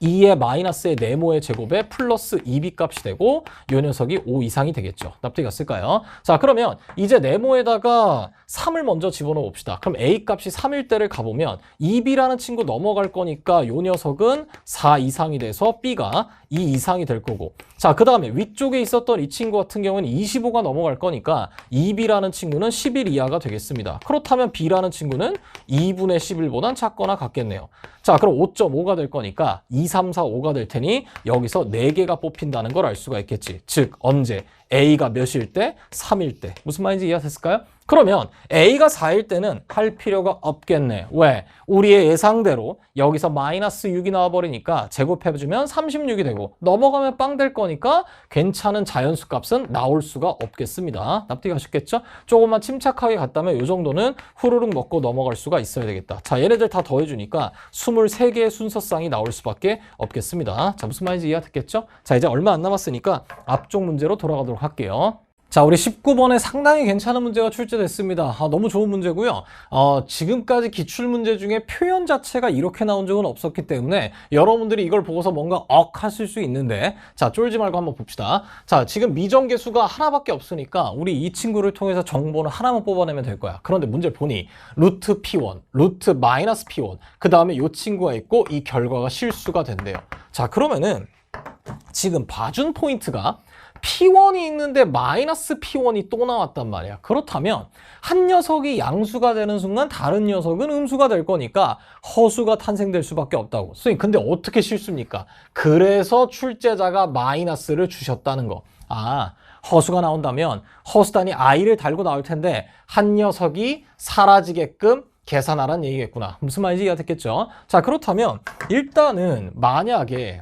2의 마이너스의 네모의 제곱에 플러스 2b 값이 되고 이 녀석이 5 이상이 되겠죠. 납득이 갔을까요? 자, 그러면 이제 네모에다가 3을 먼저 집어넣어 봅시다. 그럼 a 값이 3일 때를 가보면 2b라는 친구 넘어갈 거니까 이 녀석은 4 이상이 돼서 b가 2 이상이 될 거고, 자, 그 다음에 위쪽에 있었던 이 친구 같은 경우는 25가 넘어갈 거니까 2b라는 친구는 11 이하가 되겠습니다. 그렇다면 b라는 친구는 2분의 11보단 작거나 같겠네요. 자, 그럼 5.5가 될 거니까 2, 3, 4, 5가 될 테니 여기서 4개가 뽑힌다는 걸 알 수가 있겠지. 즉 언제? A가 몇일 때? 3일 때. 무슨 말인지 이해가 됐을까요? 그러면 A가 4일 때는 할 필요가 없겠네. 왜? 우리의 예상대로 여기서 마이너스 6이 나와버리니까 제곱해주면 36이 되고 넘어가면 빵 될 거니까 괜찮은 자연수 값은 나올 수가 없겠습니다. 납득이 가셨겠죠? 조금만 침착하게 갔다면 이 정도는 후루룩 먹고 넘어갈 수가 있어야 되겠다. 자, 얘네들 다 더해주니까 23개의 순서쌍이 나올 수밖에 없겠습니다. 자, 무슨 말인지 이해됐겠죠? 자, 이제 얼마 안 남았으니까 앞쪽 문제로 돌아가도록 할게요. 자, 우리 19번에 상당히 괜찮은 문제가 출제됐습니다. 너무 좋은 문제고요. 지금까지 기출문제 중에 표현 자체가 이렇게 나온 적은 없었기 때문에 여러분들이 이걸 보고서 뭔가 하실 수 있는데, 자, 쫄지 말고 한번 봅시다. 자, 지금 미정계수가 하나밖에 없으니까 우리 이 친구를 통해서 정보는 하나만 뽑아내면 될 거야. 그런데 문제를 보니 루트 P1, 루트 마이너스 P1, 그 다음에 이 친구가 있고 이 결과가 실수가 된대요. 자, 그러면은 지금 봐준 포인트가 P1이 있는데 마이너스 P1이 또 나왔단 말이야. 그렇다면 한 녀석이 양수가 되는 순간 다른 녀석은 음수가 될 거니까 허수가 탄생될 수밖에 없다고. 선생님, 근데 어떻게 실수입니까? 그래서 출제자가 마이너스를 주셨다는 거. 허수가 나온다면 허수단위 i를 달고 나올 텐데 한 녀석이 사라지게끔 계산하라는 얘기겠구나. 무슨 말인지 이해가 됐겠죠? 자, 그렇다면 일단은 만약에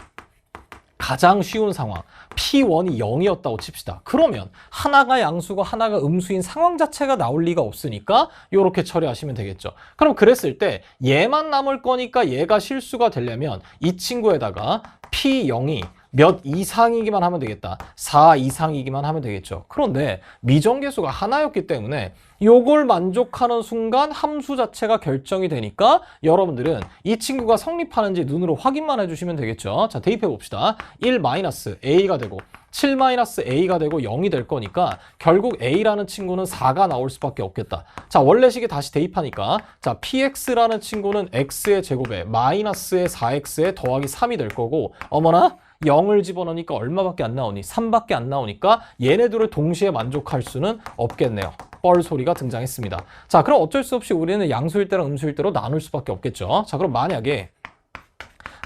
가장 쉬운 상황, P1이 0이었다고 칩시다. 그러면 하나가 양수고 하나가 음수인 상황 자체가 나올 리가 없으니까 이렇게 처리하시면 되겠죠. 그럼 그랬을 때 얘만 남을 거니까 얘가 실수가 되려면 이 친구에다가 P0이 몇 이상이기만 하면 되겠다. 4 이상이기만 하면 되겠죠. 그런데 미정계수가 하나였기 때문에 요걸 만족하는 순간 함수 자체가 결정이 되니까 여러분들은 이 친구가 성립하는지 눈으로 확인만 해주시면 되겠죠. 자, 대입해 봅시다. 1-a가 되고 7-a가 되고 0이 될 거니까 결국 a라는 친구는 4가 나올 수밖에 없겠다. 자, 원래식에 다시 대입하니까 자, px라는 친구는 x의 제곱에 마이너스의 4x에 더하기 3이 될 거고, 어머나 0을 집어넣으니까 얼마밖에 안 나오니? 3밖에 안 나오니까 얘네들을 동시에 만족할 수는 없겠네요. 뻘 소리가 등장했습니다. 자, 그럼 어쩔 수 없이 우리는 양수일 때랑 음수일 때로 나눌 수밖에 없겠죠. 자, 그럼 만약에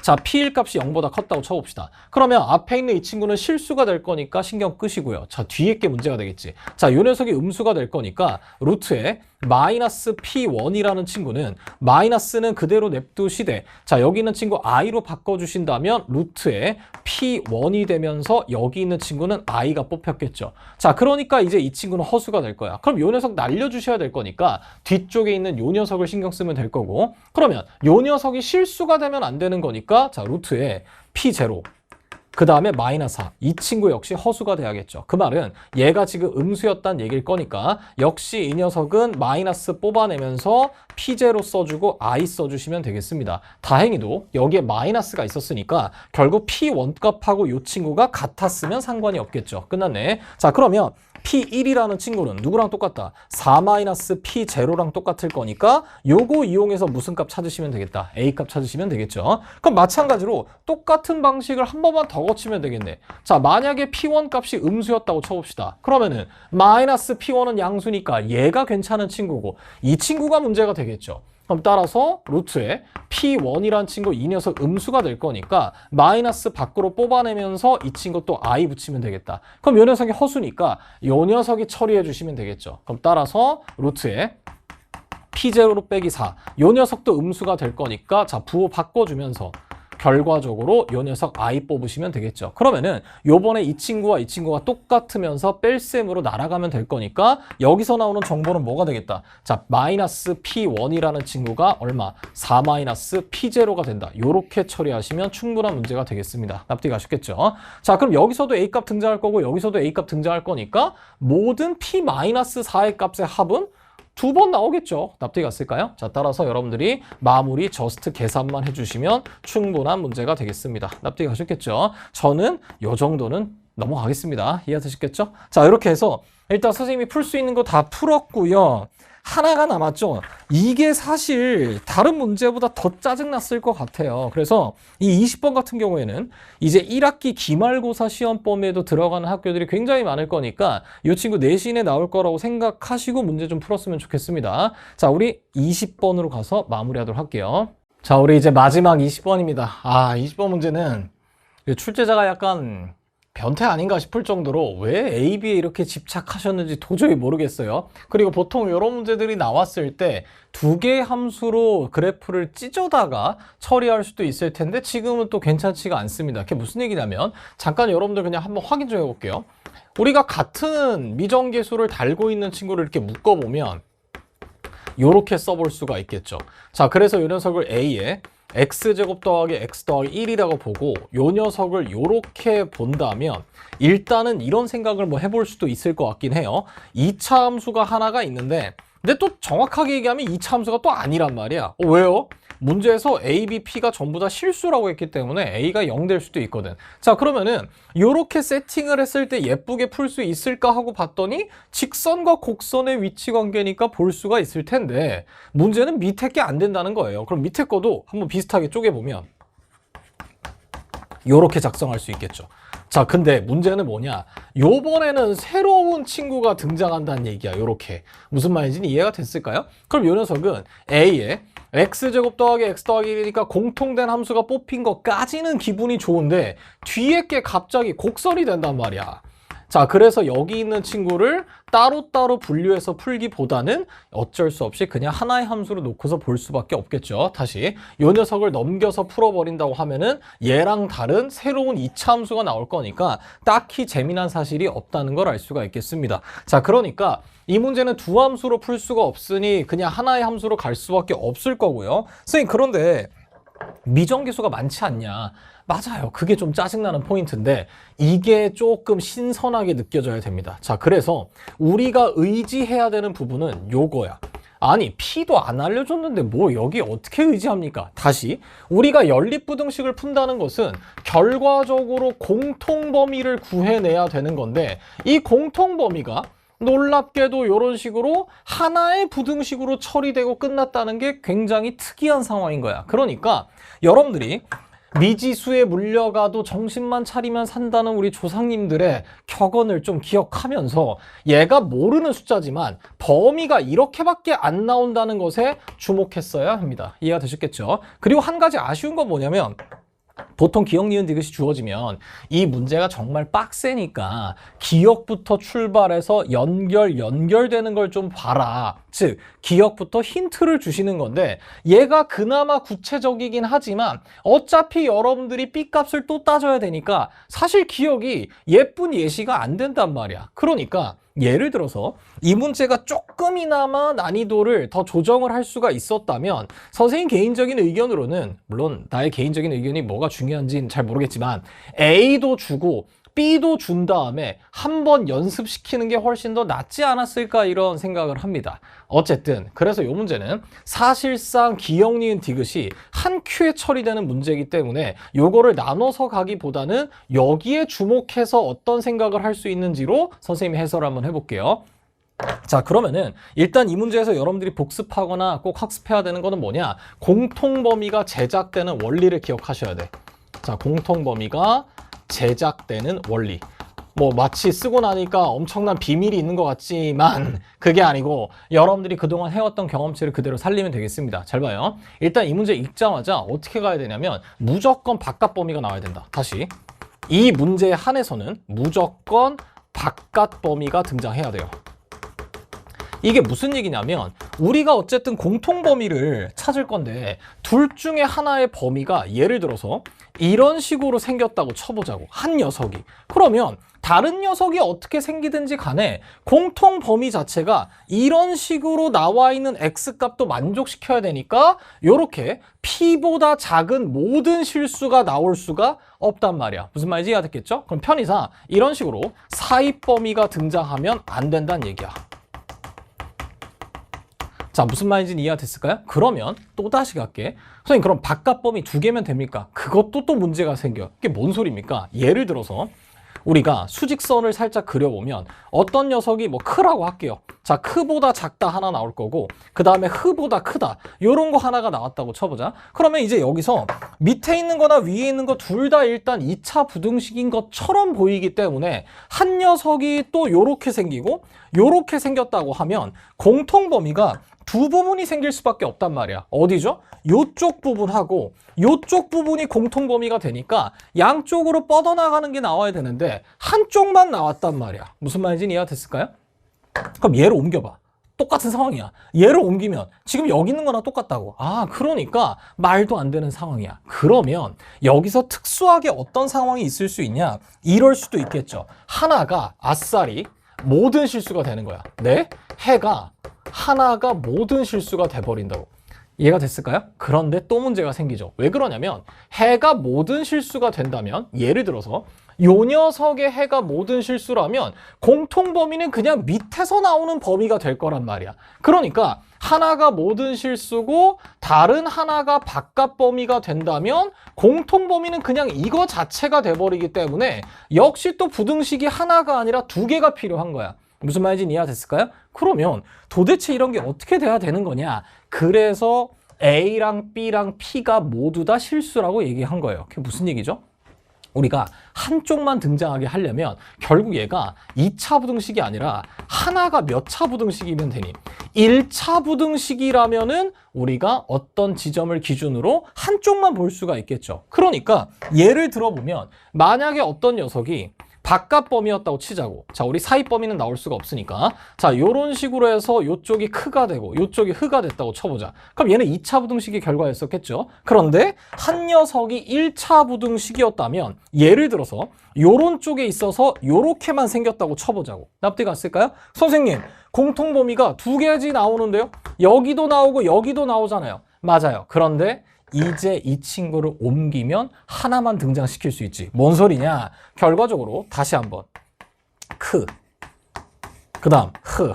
자, P1 값이 0보다 컸다고 쳐봅시다. 그러면 앞에 있는 이 친구는 실수가 될 거니까 신경 끄시고요. 자, 뒤에 게 문제가 되겠지. 자, 이 녀석이 음수가 될 거니까 루트에 마이너스 P1이라는 친구는 마이너스는 그대로 냅두시되, 자, 여기 있는 친구 i로 바꿔주신다면 루트에 P1이 되면서 여기 있는 친구는 i가 뽑혔겠죠. 자, 그러니까 이제 이 친구는 허수가 될 거야. 그럼 이 녀석 날려주셔야 될 거니까 뒤쪽에 있는 이 녀석을 신경 쓰면 될 거고, 그러면 이 녀석이 실수가 되면 안 되는 거니까 자, 루트에 P0 그 다음에 마이너스 4, 이 친구 역시 허수가 돼야겠죠. 그 말은 얘가 지금 음수였다는 얘기일 거니까 역시 이 녀석은 마이너스 뽑아내면서 P0 써주고 I 써주시면 되겠습니다. 다행히도 여기에 마이너스가 있었으니까 결국 P1 값하고 이 친구가 같았으면 상관이 없겠죠. 끝났네. 자, 그러면 P1이라는 친구는 누구랑 똑같다? 4-P0랑 똑같을 거니까 요거 이용해서 무슨 값 찾으시면 되겠다? A 값 찾으시면 되겠죠. 그럼 마찬가지로 똑같은 방식을 한 번만 더 거치면 되겠네. 자, 만약에 P1 값이 음수였다고 쳐봅시다. 그러면은 마이너스 P1은 양수니까 얘가 괜찮은 친구고 이 친구가 문제가 되겠죠. 그럼 따라서 루트에 P1이란 친구 이 녀석 음수가 될 거니까 마이너스 밖으로 뽑아내면서 이 친구 또 I 붙이면 되겠다. 그럼 이 녀석이 허수니까 이 녀석이 처리해 주시면 되겠죠. 그럼 따라서 루트에 P0로 빼기 4, 이 녀석도 음수가 될 거니까 자, 부호 바꿔주면서 결과적으로 이 녀석 I 뽑으시면 되겠죠. 그러면은 요번에 이 친구와 이 친구가 똑같으면서 뺄셈으로 날아가면 될 거니까 여기서 나오는 정보는 뭐가 되겠다? 자, 마이너스 P1이라는 친구가 얼마? 4 마이너스 P0가 된다. 요렇게 처리하시면 충분한 문제가 되겠습니다. 납득이 가셨겠죠? 자, 그럼 여기서도 A 값 등장할 거고 여기서도 A 값 등장할 거니까 모든 P-4의 값의 합은 2번 나오겠죠. 납득이 갔을까요? 자, 따라서 여러분들이 마무리 저스트 계산만 해주시면 충분한 문제가 되겠습니다. 납득이 가셨겠죠? 저는 요 정도는 넘어가겠습니다. 이해하셨겠죠? 자, 이렇게 해서 일단 선생님이 풀 수 있는 거 다 풀었고요. 하나가 남았죠. 이게 사실 다른 문제보다 더 짜증났을 것 같아요. 그래서 이 20번 같은 경우에는 이제 1학기 기말고사 시험 범위에도 들어가는 학교들이 굉장히 많을 거니까 이 친구 내신에 나올 거라고 생각하시고 문제 좀 풀었으면 좋겠습니다. 자, 우리 20번으로 가서 마무리하도록 할게요. 자, 우리 이제 마지막 20번입니다. 20번 문제는 출제자가 약간 변태 아닌가 싶을 정도로 왜 A, B에 이렇게 집착하셨는지 도저히 모르겠어요. 그리고 보통 이런 문제들이 나왔을 때 두 개의 함수로 그래프를 찢어다가 처리할 수도 있을 텐데 지금은 또 괜찮지가 않습니다. 그게 무슨 얘기냐면 잠깐 여러분들 그냥 한번 확인 좀 해볼게요. 우리가 같은 미정계수를 달고 있는 친구를 이렇게 묶어보면 이렇게 써볼 수가 있겠죠. 자, 그래서 이 녀석을 A에 x제곱 더하기 x 더하기 1이라고 보고 요 녀석을 요렇게 본다면 일단은 이런 생각을 뭐 해볼 수도 있을 것 같긴 해요. 2차 함수가 하나가 있는데 근데 또 정확하게 얘기하면 2차 함수가 또 아니란 말이야. 왜요? 문제에서 A, B, P가 전부 다 실수라고 했기 때문에 A가 0 될 수도 있거든. 자, 그러면은 요렇게 세팅을 했을 때 예쁘게 풀 수 있을까 하고 봤더니 직선과 곡선의 위치 관계니까 볼 수가 있을 텐데 문제는 밑에 게 안 된다는 거예요. 그럼 밑에 거도 한번 비슷하게 쪼개보면 요렇게 작성할 수 있겠죠. 자, 근데 문제는 뭐냐? 요번에는 새로운 친구가 등장한다는 얘기야. 요렇게. 무슨 말인지는 이해가 됐을까요? 그럼 요 녀석은 A에 x제곱 더하기 x 더하기 1이니까 공통된 함수가 뽑힌 것까지는 기분이 좋은데 뒤에 게 갑자기 곡선이 된단 말이야. 자, 그래서 여기 있는 친구를 따로따로 분류해서 풀기보다는 어쩔 수 없이 그냥 하나의 함수로 놓고서 볼 수밖에 없겠죠. 다시 이 녀석을 넘겨서 풀어버린다고 하면은 얘랑 다른 새로운 2차 함수가 나올 거니까 딱히 재미난 사실이 없다는 걸 알 수가 있겠습니다. 자, 그러니까 이 문제는 두 함수로 풀 수가 없으니 그냥 하나의 함수로 갈 수밖에 없을 거고요. 선생님, 그런데 미정계수가 많지 않냐? 맞아요. 그게 좀 짜증나는 포인트인데 이게 조금 신선하게 느껴져야 됩니다. 자, 그래서 우리가 의지해야 되는 부분은 요거야. 아니, P도 안 알려줬는데 뭐 여기 어떻게 의지합니까? 다시 우리가 연립부등식을 푼다는 것은 결과적으로 공통범위를 구해내야 되는 건데 이 공통범위가 놀랍게도 이런 식으로 하나의 부등식으로 처리되고 끝났다는 게 굉장히 특이한 상황인 거야. 그러니까 여러분들이 미지수에 물려가도 정신만 차리면 산다는 우리 조상님들의 격언을 좀 기억하면서 얘가 모르는 숫자지만 범위가 이렇게밖에 안 나온다는 것에 주목했어야 합니다. 이해가 되셨겠죠? 그리고 한 가지 아쉬운 건 뭐냐면 보통 기억, 니은, 디귿이 주어지면 이 문제가 정말 빡세니까 기억부터 출발해서 연결되는 걸 좀 봐라. 즉, 기억부터 힌트를 주시는 건데 얘가 그나마 구체적이긴 하지만 어차피 여러분들이 B값을 또 따져야 되니까 사실 기억이 예쁜 예시가 안 된단 말이야. 그러니까 예를 들어서 이 문제가 조금이나마 난이도를 더 조정을 할 수가 있었다면 선생님 개인적인 의견으로는 물론 나의 개인적인 의견이 뭐가 중요한지는 잘 모르겠지만 A도 주고 B도 준 다음에 한번 연습시키는 게 훨씬 더 낫지 않았을까 이런 생각을 합니다. 어쨌든 그래서 이 문제는 사실상 기억, 니은, 디귿이 한 큐에 처리되는 문제이기 때문에 요거를 나눠서 가기보다는 여기에 주목해서 어떤 생각을 할 수 있는지로 선생님이 해설을 한번 해볼게요. 자, 그러면은 일단 이 문제에서 여러분들이 복습하거나 꼭 학습해야 되는 거는 뭐냐? 공통범위가 제작되는 원리를 기억하셔야 돼. 자, 공통범위가 제작되는 원리. 뭐 마치 쓰고 나니까 엄청난 비밀이 있는 것 같지만 그게 아니고 여러분들이 그동안 해왔던 경험치를 그대로 살리면 되겠습니다. 잘 봐요. 일단 이 문제 읽자마자 어떻게 가야 되냐면 무조건 바깥 범위가 나와야 된다. 다시 이 문제에 한해서는 무조건 바깥 범위가 등장해야 돼요. 이게 무슨 얘기냐면 우리가 어쨌든 공통 범위를 찾을 건데 둘 중에 하나의 범위가 예를 들어서 이런 식으로 생겼다고 쳐보자고, 한 녀석이. 그러면 다른 녀석이 어떻게 생기든지 간에 공통 범위 자체가 이런 식으로 나와 있는 x값도 만족시켜야 되니까 이렇게 p보다 작은 모든 실수가 나올 수가 없단 말이야. 무슨 말인지 이해가 됐겠죠? 그럼 편의상 이런 식으로 사입 범위가 등장하면 안 된다는 얘기야. 자, 무슨 말인지는 이해가 됐을까요? 그러면 또다시 갈게. 선생님, 그럼 바깥 범위 2개면 됩니까? 그것도 또 문제가 생겨. 이게 뭔 소리입니까? 예를 들어서 우리가 수직선을 살짝 그려보면 어떤 녀석이 뭐 크라고 할게요. 자, 크보다 작다 하나 나올 거고 그 다음에 흐보다 크다 요런 거 하나가 나왔다고 쳐보자. 그러면 이제 여기서 밑에 있는 거나 위에 있는 거 둘 다 일단 2차 부등식인 것처럼 보이기 때문에 한 녀석이 또 요렇게 생기고 요렇게 생겼다고 하면 공통 범위가 두 부분이 생길 수밖에 없단 말이야. 어디죠? 요쪽 부분하고 요쪽 부분이 공통 범위가 되니까 양쪽으로 뻗어나가는 게 나와야 되는데 한쪽만 나왔단 말이야. 무슨 말인지 이해가 됐을까요? 그럼 얘를 옮겨봐. 똑같은 상황이야. 얘를 옮기면 지금 여기 있는 거랑 똑같다고. 아, 그러니까 말도 안 되는 상황이야. 그러면 여기서 특수하게 어떤 상황이 있을 수 있냐? 이럴 수도 있겠죠. 하나가 아싸리 모든 실수가 되는 거야. 네? 해가 하나가 모든 실수가 돼버린다고. 이해가 됐을까요? 그런데 또 문제가 생기죠. 왜 그러냐면 해가 모든 실수가 된다면 예를 들어서 요 녀석의 해가 모든 실수라면 공통 범위는 그냥 밑에서 나오는 범위가 될 거란 말이야. 그러니까 하나가 모든 실수고 다른 하나가 바깥 범위가 된다면 공통 범위는 그냥 이거 자체가 돼버리기 때문에 역시 또 부등식이 하나가 아니라 두 개가 필요한 거야. 무슨 말인지 이해가 됐을까요? 그러면 도대체 이런 게 어떻게 돼야 되는 거냐? 그래서 A랑 B랑 P가 모두 다 실수라고 얘기한 거예요. 그게 무슨 얘기죠? 우리가 한쪽만 등장하게 하려면 결국 얘가 2차 부등식이 아니라 하나가 몇 차 부등식이면 되니? 1차 부등식이라면은 우리가 어떤 지점을 기준으로 한쪽만 볼 수가 있겠죠. 그러니까 예를 들어보면 만약에 어떤 녀석이 바깥 범위였다고 치자고. 자, 우리 사이 범위는 나올 수가 없으니까. 자, 요런 식으로 해서 요쪽이 크가 되고 요쪽이 흐가 됐다고 쳐보자. 그럼 얘는 2차 부등식의 결과였었겠죠. 그런데 한 녀석이 1차 부등식이었다면 예를 들어서 요런 쪽에 있어서 요렇게만 생겼다고 쳐보자고. 납득이 갔을까요? 선생님, 공통 범위가 두 개지 나오는데요. 여기도 나오고 여기도 나오잖아요. 맞아요. 그런데 이제 이 친구를 옮기면 하나만 등장시킬 수 있지. 뭔 소리냐? 결과적으로 다시 한번 크, 그 다음 흐.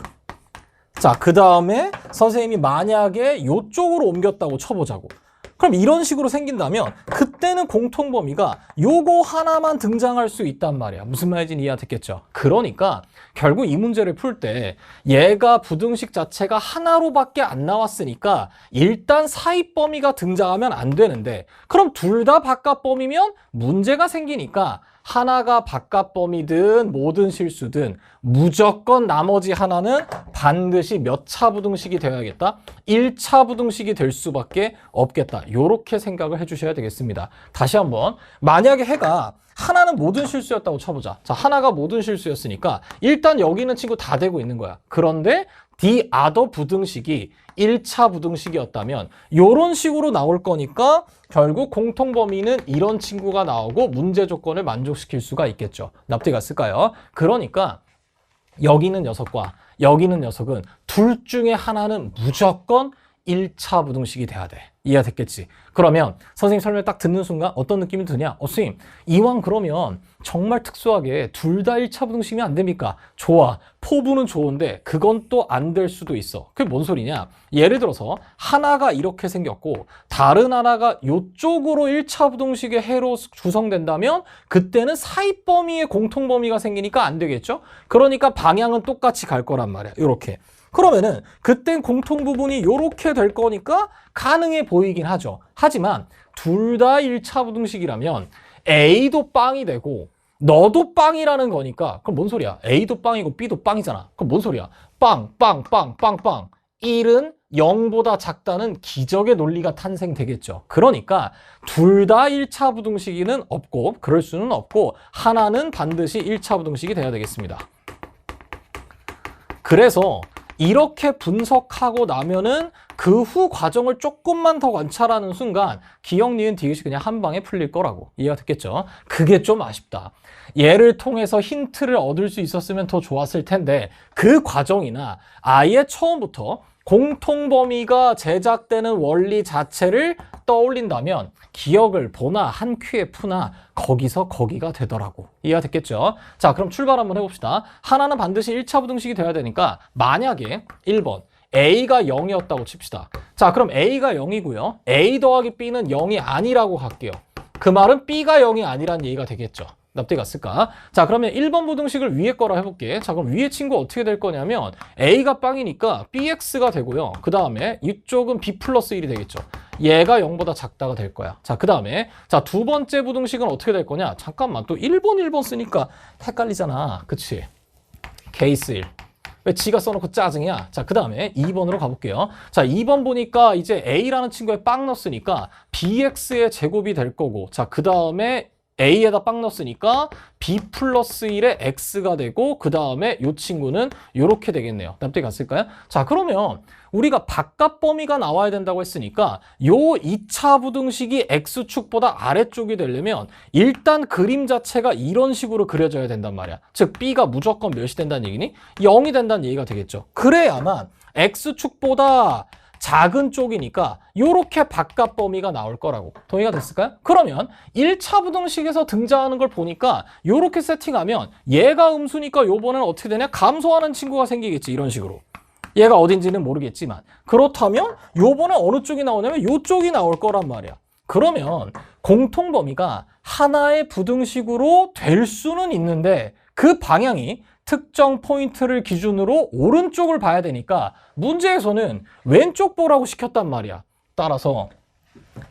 자, 그 다음에 선생님이 만약에 이쪽으로 옮겼다고 쳐보자고. 그럼 이런 식으로 생긴다면 그때는 공통 범위가 요거 하나만 등장할 수 있단 말이야. 무슨 말인지 이해가 됐겠죠? 그러니까 결국 이 문제를 풀 때 얘가 부등식 자체가 하나로밖에 안 나왔으니까 일단 사이 범위가 등장하면 안 되는데 그럼 둘 다 바깥 범위면 문제가 생기니까 하나가 바깥 범위든 모든 실수든 무조건 나머지 하나는 반드시 몇 차 부등식이 되어야겠다? 1차 부등식이 될 수밖에 없겠다. 이렇게 생각을 해주셔야 되겠습니다. 다시 한번 만약에 해가 하나는 모든 실수였다고 쳐보자. 자, 하나가 모든 실수였으니까 일단 여기 있는 친구 다 되고 있는 거야. 그런데 the other 부등식이 1차 부등식이었다면 이런 식으로 나올 거니까 결국 공통 범위는 이런 친구가 나오고 문제 조건을 만족시킬 수가 있겠죠. 납득이 갔을까요? 그러니까 여기 있는 녀석과 여기 있는 녀석은 둘 중에 하나는 무조건 1차 부등식이 돼야 돼. 이해가 됐겠지? 그러면 선생님 설명 딱 듣는 순간 어떤 느낌이 드냐? 선생님, 이왕 그러면 정말 특수하게 둘 다 1차 부등식이면 안 됩니까? 좋아. 포부는 좋은데 그건 또 안 될 수도 있어. 그게 뭔 소리냐? 예를 들어서 하나가 이렇게 생겼고 다른 하나가 이쪽으로 1차 부등식의 해로 구성된다면 그때는 사이 범위의 공통 범위가 생기니까 안 되겠죠? 그러니까 방향은 똑같이 갈 거란 말이야. 이렇게. 그러면은 그땐 공통 부분이 이렇게 될 거니까 가능해 보이긴 하죠. 하지만 둘 다 1차 부등식이라면 A도 빵이 되고 너도 빵이라는 거니까 그럼 뭔 소리야? A도 빵이고 B도 빵이잖아. 그럼 뭔 소리야? 빵, 빵, 빵, 빵, 빵. 1은 0보다 작다는 기적의 논리가 탄생되겠죠. 그러니까 둘 다 1차 부등식이는 없고 그럴 수는 없고 하나는 반드시 1차 부등식이 돼야 되겠습니다. 그래서 이렇게 분석하고 나면은 그 후 과정을 조금만 더 관찰하는 순간 기억, 니은, 디귿이 그냥 한 방에 풀릴 거라고. 이해가 됐겠죠? 그게 좀 아쉽다. 얘를 통해서 힌트를 얻을 수 있었으면 더 좋았을 텐데 그 과정이나 아예 처음부터 공통 범위가 제작되는 원리 자체를 떠올린다면 기억을 보나 한 큐에 푸나 거기서 거기가 되더라고. 이해가 됐겠죠? 자, 그럼 출발 한번 해봅시다. 하나는 반드시 1차 부등식이 돼야 되니까 만약에 1번 A가 0이었다고 칩시다. 자, 그럼 A가 0이고요. A 더하기 B는 0이 아니라고 할게요. 그 말은 B가 0이 아니란 얘기가 되겠죠. 납득이 갔을까? 자, 그러면 1번 부등식을 위에 거라 해볼게. 자, 그럼 위에 친구 어떻게 될 거냐면 A가 빵이니까 BX가 되고요. 그 다음에 이쪽은 B 플러스 1이 되겠죠. 얘가 0보다 작다가 될 거야. 자, 그 다음에 자, 두 번째 부등식은 어떻게 될 거냐? 잠깐만, 또 1번 쓰니까 헷갈리잖아. 그치? 케이스 1. 왜 지가 써놓고 짜증이야? 자, 그 다음에 2번으로 가볼게요. 자, 2번 보니까 이제 A라는 친구에 빵 넣었으니까 BX의 제곱이 될 거고, 자, 그 다음에 A에다 빵 넣었으니까 B 플러스 1의 X가 되고, 그 다음에 이 친구는 이렇게 되겠네요. 납득이 갔을까요? 자, 그러면 우리가 바깥 범위가 나와야 된다고 했으니까 요 2차 부등식이 X축보다 아래쪽이 되려면 일단 그림 자체가 이런 식으로 그려져야 된단 말이야. 즉 B가 무조건 몇이 된다는 얘기니? 0이 된다는 얘기가 되겠죠. 그래야만 X축보다 작은 쪽이니까 이렇게 바깥 범위가 나올 거라고. 동의가 됐을까요? 그러면 1차 부등식에서 등장하는 걸 보니까 이렇게 세팅하면 얘가 음수니까 요번에는 어떻게 되냐? 감소하는 친구가 생기겠지. 이런 식으로. 얘가 어딘지는 모르겠지만. 그렇다면 요번에 어느 쪽이 나오냐면 요쪽이 나올 거란 말이야. 그러면 공통 범위가 하나의 부등식으로 될 수는 있는데 그 방향이 특정 포인트를 기준으로 오른쪽을 봐야 되니까 문제에서는 왼쪽 보라고 시켰단 말이야. 따라서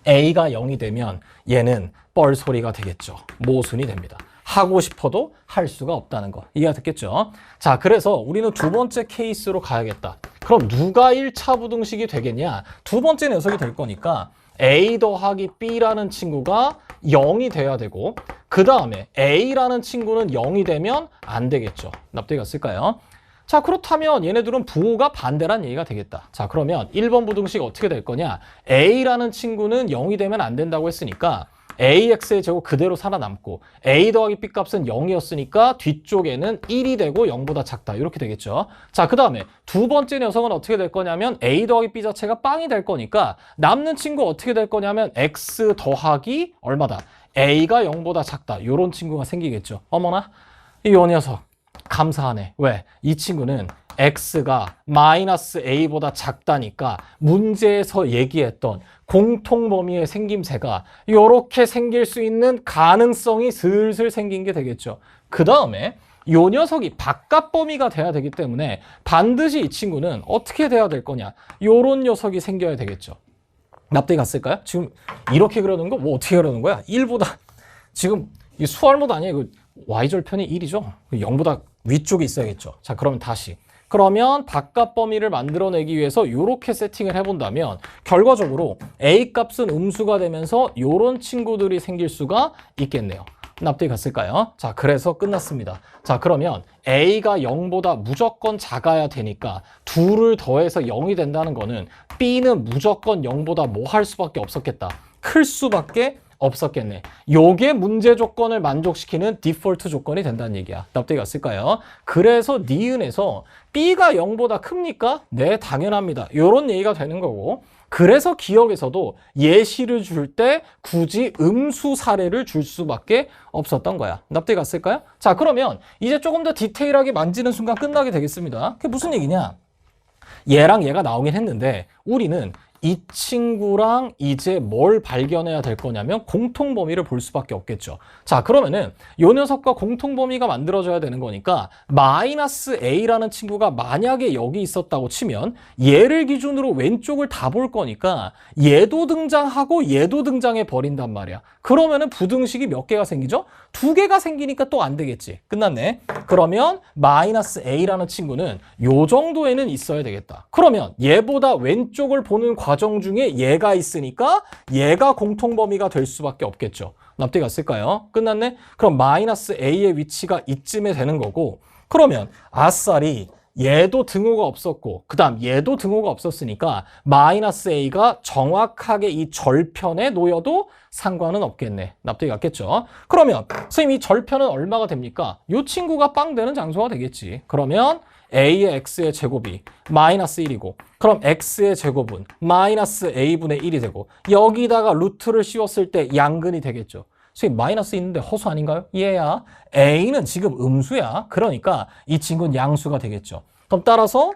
A가 0이 되면 얘는 뻘소리가 되겠죠. 모순이 됩니다. 하고 싶어도 할 수가 없다는 거. 이해가 됐겠죠? 자, 그래서 우리는 두 번째 케이스로 가야겠다. 그럼 누가 1차 부등식이 되겠냐? 두 번째 녀석이 될 거니까 A 더하기 B라는 친구가 0이 돼야 되고, 그 다음에 A라는 친구는 0이 되면 안 되겠죠. 납득이 갔을까요? 자, 그렇다면 얘네들은 부호가 반대란 얘기가 되겠다. 자, 그러면 1번 부등식 어떻게 될 거냐? A라는 친구는 0이 되면 안 된다고 했으니까 AX의 제곱 그대로 살아남고 A 더하기 B 값은 0이었으니까 뒤쪽에는 1이 되고 0보다 작다. 이렇게 되겠죠. 자, 그 다음에 두 번째 녀석은 어떻게 될 거냐면 A 더하기 B 자체가 빵이 될 거니까 남는 친구 어떻게 될 거냐면 X 더하기 얼마다? A가 0보다 작다. 이런 친구가 생기겠죠. 어머나, 이 녀석 감사하네. 왜? 이 친구는 X가 마이너스 A보다 작다니까 문제에서 얘기했던 공통범위의 생김새가 이렇게 생길 수 있는 가능성이 슬슬 생긴 게 되겠죠. 그 다음에 이 녀석이 바깥 범위가 돼야 되기 때문에 반드시 이 친구는 어떻게 돼야 될 거냐? 이런 녀석이 생겨야 되겠죠. 납득이 갔을까요? 지금 이렇게 그려놓은 거 뭐 어떻게 그려놓은 거야? 1보다 지금 이 수할모드 아니에요. 그 y절편이 1이죠. 0보다 위쪽에 있어야겠죠. 자, 그러면 다시. 그러면 바깥 범위를 만들어내기 위해서 이렇게 세팅을 해본다면 결과적으로 A 값은 음수가 되면서 이런 친구들이 생길 수가 있겠네요. 납득이 갔을까요? 자, 그래서 끝났습니다. 자, 그러면 A가 0보다 무조건 작아야 되니까 둘을 더해서 0이 된다는 거는 B는 무조건 0보다 뭐 할 수밖에 없었겠다. 클 수밖에 없었겠네. 요게 문제 조건을 만족시키는 디폴트 조건이 된다는 얘기야. 납득이 갔을까요? 그래서 니은에서 B가 0보다 큽니까? 네, 당연합니다. 요런 얘기가 되는 거고, 그래서 기억에서도 예시를 줄 때 굳이 음수 사례를 줄 수밖에 없었던 거야. 납득이 갔을까요? 자, 그러면 이제 조금 더 디테일하게 만지는 순간 끝나게 되겠습니다. 그게 무슨 얘기냐? 얘랑 얘가 나오긴 했는데 우리는 이 친구랑 이제 뭘 발견해야 될 거냐면 공통범위를 볼 수밖에 없겠죠. 자, 그러면은 요 녀석과 공통범위가 만들어져야 되는 거니까 마이너스 A라는 친구가 만약에 여기 있었다고 치면 얘를 기준으로 왼쪽을 다 볼 거니까 얘도 등장하고 얘도 등장해 버린단 말이야. 그러면은 부등식이 몇 개가 생기죠? 2개가 생기니까 또 안 되겠지. 끝났네. 그러면 마이너스 A라는 친구는 요 정도에는 있어야 되겠다. 그러면 얘보다 왼쪽을 보는 과정 중에 얘가 있으니까 얘가 공통범위가 될 수밖에 없겠죠. 납득이 갔을까요? 끝났네? 그럼 마이너스 A의 위치가 이쯤에 되는 거고, 그러면 아싸리 얘도 등호가 없었고 그 다음 얘도 등호가 없었으니까 마이너스 A가 정확하게 이 절편에 놓여도 상관은 없겠네. 납득이 갔겠죠? 그러면 선생님 이 절편은 얼마가 됩니까? 이 친구가 빵 되는 장소가 되겠지. 그러면 A의 X의 제곱이 마이너스 1이고 그럼 X의 제곱은 마이너스 A분의 1이 되고 여기다가 루트를 씌웠을 때 양근이 되겠죠. 선생님 마이너스 있는데 허수 아닌가요? 얘야. A는 지금 음수야. 그러니까 이 친구는 양수가 되겠죠. 그럼 따라서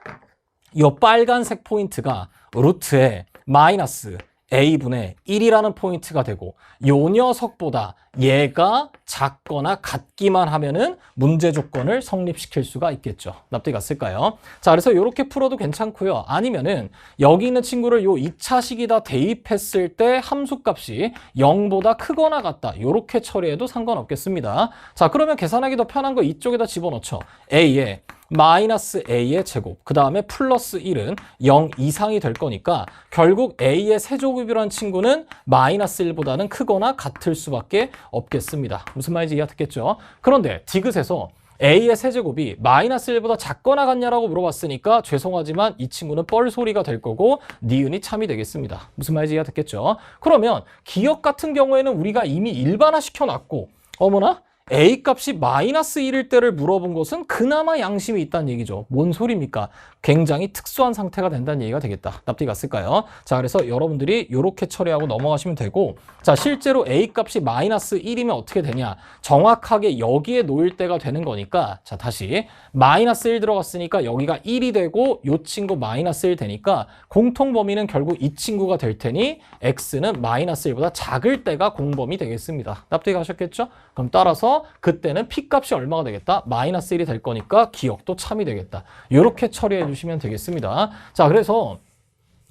이 빨간색 포인트가 루트에 마이너스 A분의 1이라는 포인트가 되고 요 녀석보다 얘가 작거나 같기만 하면은 문제 조건을 성립시킬 수가 있겠죠. 납득이 갔을까요? 자, 그래서 이렇게 풀어도 괜찮고요. 아니면은 여기 있는 친구를 요 2차식에다 대입했을 때 함수값이 0보다 크거나 같다. 이렇게 처리해도 상관없겠습니다. 자, 그러면 계산하기 더 편한 거 이쪽에다 집어넣죠. A에 마이너스 a의 제곱, 그 다음에 플러스 1은 0 이상이 될 거니까 결국 a의 세제곱이라는 친구는 마이너스 1보다는 크거나 같을 수밖에 없겠습니다. 무슨 말인지 이해됐겠죠? 그런데 디귿에서 a의 세제곱이 마이너스 1보다 작거나 같냐라고 물어봤으니까 죄송하지만 이 친구는 뻘소리가 될 거고 니은이 참이 되겠습니다. 무슨 말인지 이해됐겠죠? 그러면 기억 같은 경우에는 우리가 이미 일반화 시켜놨고 어머나 a 값이 마이너스 1일 때를 물어본 것은 그나마 양심이 있다는 얘기죠. 뭔 소리입니까? 굉장히 특수한 상태가 된다는 얘기가 되겠다. 납득이 갔을까요? 자, 그래서 여러분들이 이렇게 처리하고 넘어가시면 되고, 자, 실제로 a 값이 마이너스 1이면 어떻게 되냐? 정확하게 여기에 놓일 때가 되는 거니까, 자, 다시 마이너스 1 들어갔으니까 여기가 1이 되고 이 친구 마이너스 1 되니까 공통 범위는 결국 이 친구가 될 테니 x는 마이너스 1보다 작을 때가 공범이 되겠습니다. 납득이 가셨겠죠? 그럼 따라서 그때는 p 값이 얼마가 되겠다? 마이너스 1이 될 거니까 기억도 참이 되겠다. 이렇게 처리해 주시면 되겠습니다. 자, 그래서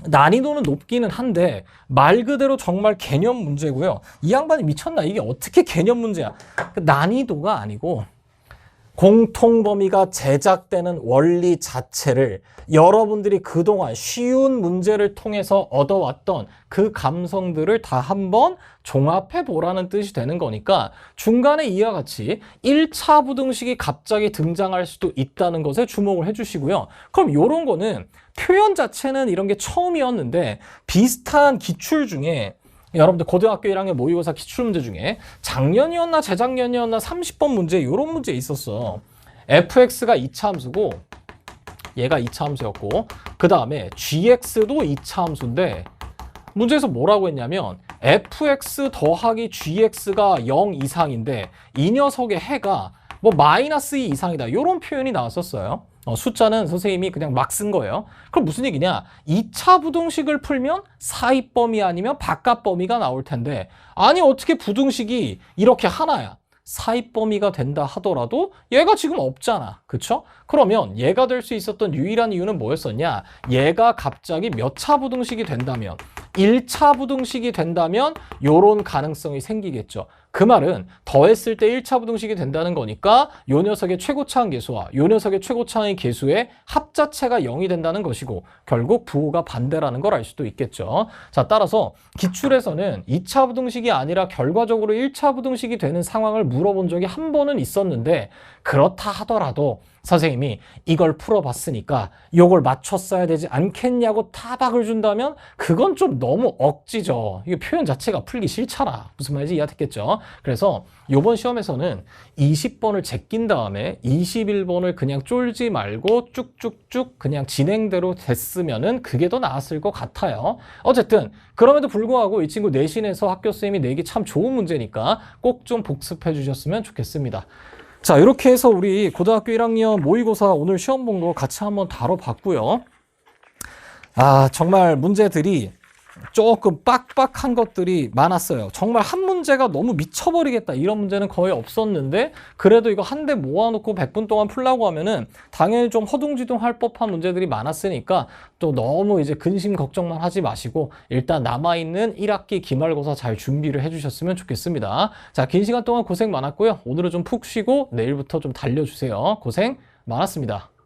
난이도는 높기는 한데 말 그대로 정말 개념 문제고요. 이 양반이 미쳤나? 이게 어떻게 개념 문제야? 난이도가 아니고 공통 범위가 제작되는 원리 자체를 여러분들이 그동안 쉬운 문제를 통해서 얻어왔던 그 감성들을 다 한번 종합해 보라는 뜻이 되는 거니까 중간에 이와 같이 1차 부등식이 갑자기 등장할 수도 있다는 것에 주목을 해 주시고요. 그럼 이런 거는 표현 자체는 이런 게 처음이었는데 비슷한 기출 중에 여러분들 고등학교 1학년 모의고사 기출문제 중에 작년이었나 재작년이었나 30번 문제 이런 문제 있었어. fx가 2차 함수고 얘가 2차 함수였고 그 다음에 gx도 2차 함수인데 문제에서 뭐라고 했냐면 fx 더하기 gx가 0 이상인데 이 녀석의 해가 뭐 마이너스 2 이상이다 이런 표현이 나왔었어요. 숫자는 선생님이 그냥 막 쓴 거예요. 그럼 무슨 얘기냐? 2차 부등식을 풀면 사입 범위 아니면 바깥 범위가 나올 텐데 아니 어떻게 부등식이 이렇게 하나야? 사입 범위가 된다 하더라도 얘가 지금 없잖아. 그쵸? 그러면 얘가 될 수 있었던 유일한 이유는 뭐였었냐? 얘가 갑자기 몇 차 부등식이 된다면 1차 부등식이 된다면 요런 가능성이 생기겠죠. 그 말은 더했을 때 1차 부등식이 된다는 거니까 요 녀석의 최고차항 계수와 요 녀석의 최고차항의 계수의 합자체가 0이 된다는 것이고 결국 부호가 반대라는 걸 알 수도 있겠죠. 자, 따라서 기출에서는 2차 부등식이 아니라 결과적으로 1차 부등식이 되는 상황을 물어본 적이 한 번은 있었는데 그렇다 하더라도 선생님이 이걸 풀어봤으니까 이걸 맞췄어야 되지 않겠냐고 타박을 준다면 그건 좀 너무 억지죠. 이게 표현 자체가 풀기 싫잖아. 무슨 말인지 이해됐겠죠? 그래서 이번 시험에서는 20번을 제낀 다음에 21번을 그냥 쫄지 말고 쭉쭉쭉 그냥 진행대로 됐으면은 그게 더 나았을 것 같아요. 어쨌든 그럼에도 불구하고 이 친구 내신에서 학교 쌤이 내기 참 좋은 문제니까 꼭 좀 복습해 주셨으면 좋겠습니다. 자, 이렇게 해서 우리 고등학교 1학년 모의고사 오늘 시험 본 거 같이 한번 다뤄봤고요. 아, 정말 문제들이 조금 빡빡한 것들이 많았어요. 정말 한 문제가 너무 미쳐버리겠다 이런 문제는 거의 없었는데 그래도 이거 한 대 모아놓고 100분 동안 풀라고 하면은 당연히 좀 허둥지둥할 법한 문제들이 많았으니까 또 너무 이제 근심 걱정만 하지 마시고 일단 남아있는 1학기 기말고사 잘 준비를 해주셨으면 좋겠습니다. 자, 긴 시간 동안 고생 많았고요. 오늘은 좀 푹 쉬고 내일부터 좀 달려주세요. 고생 많았습니다.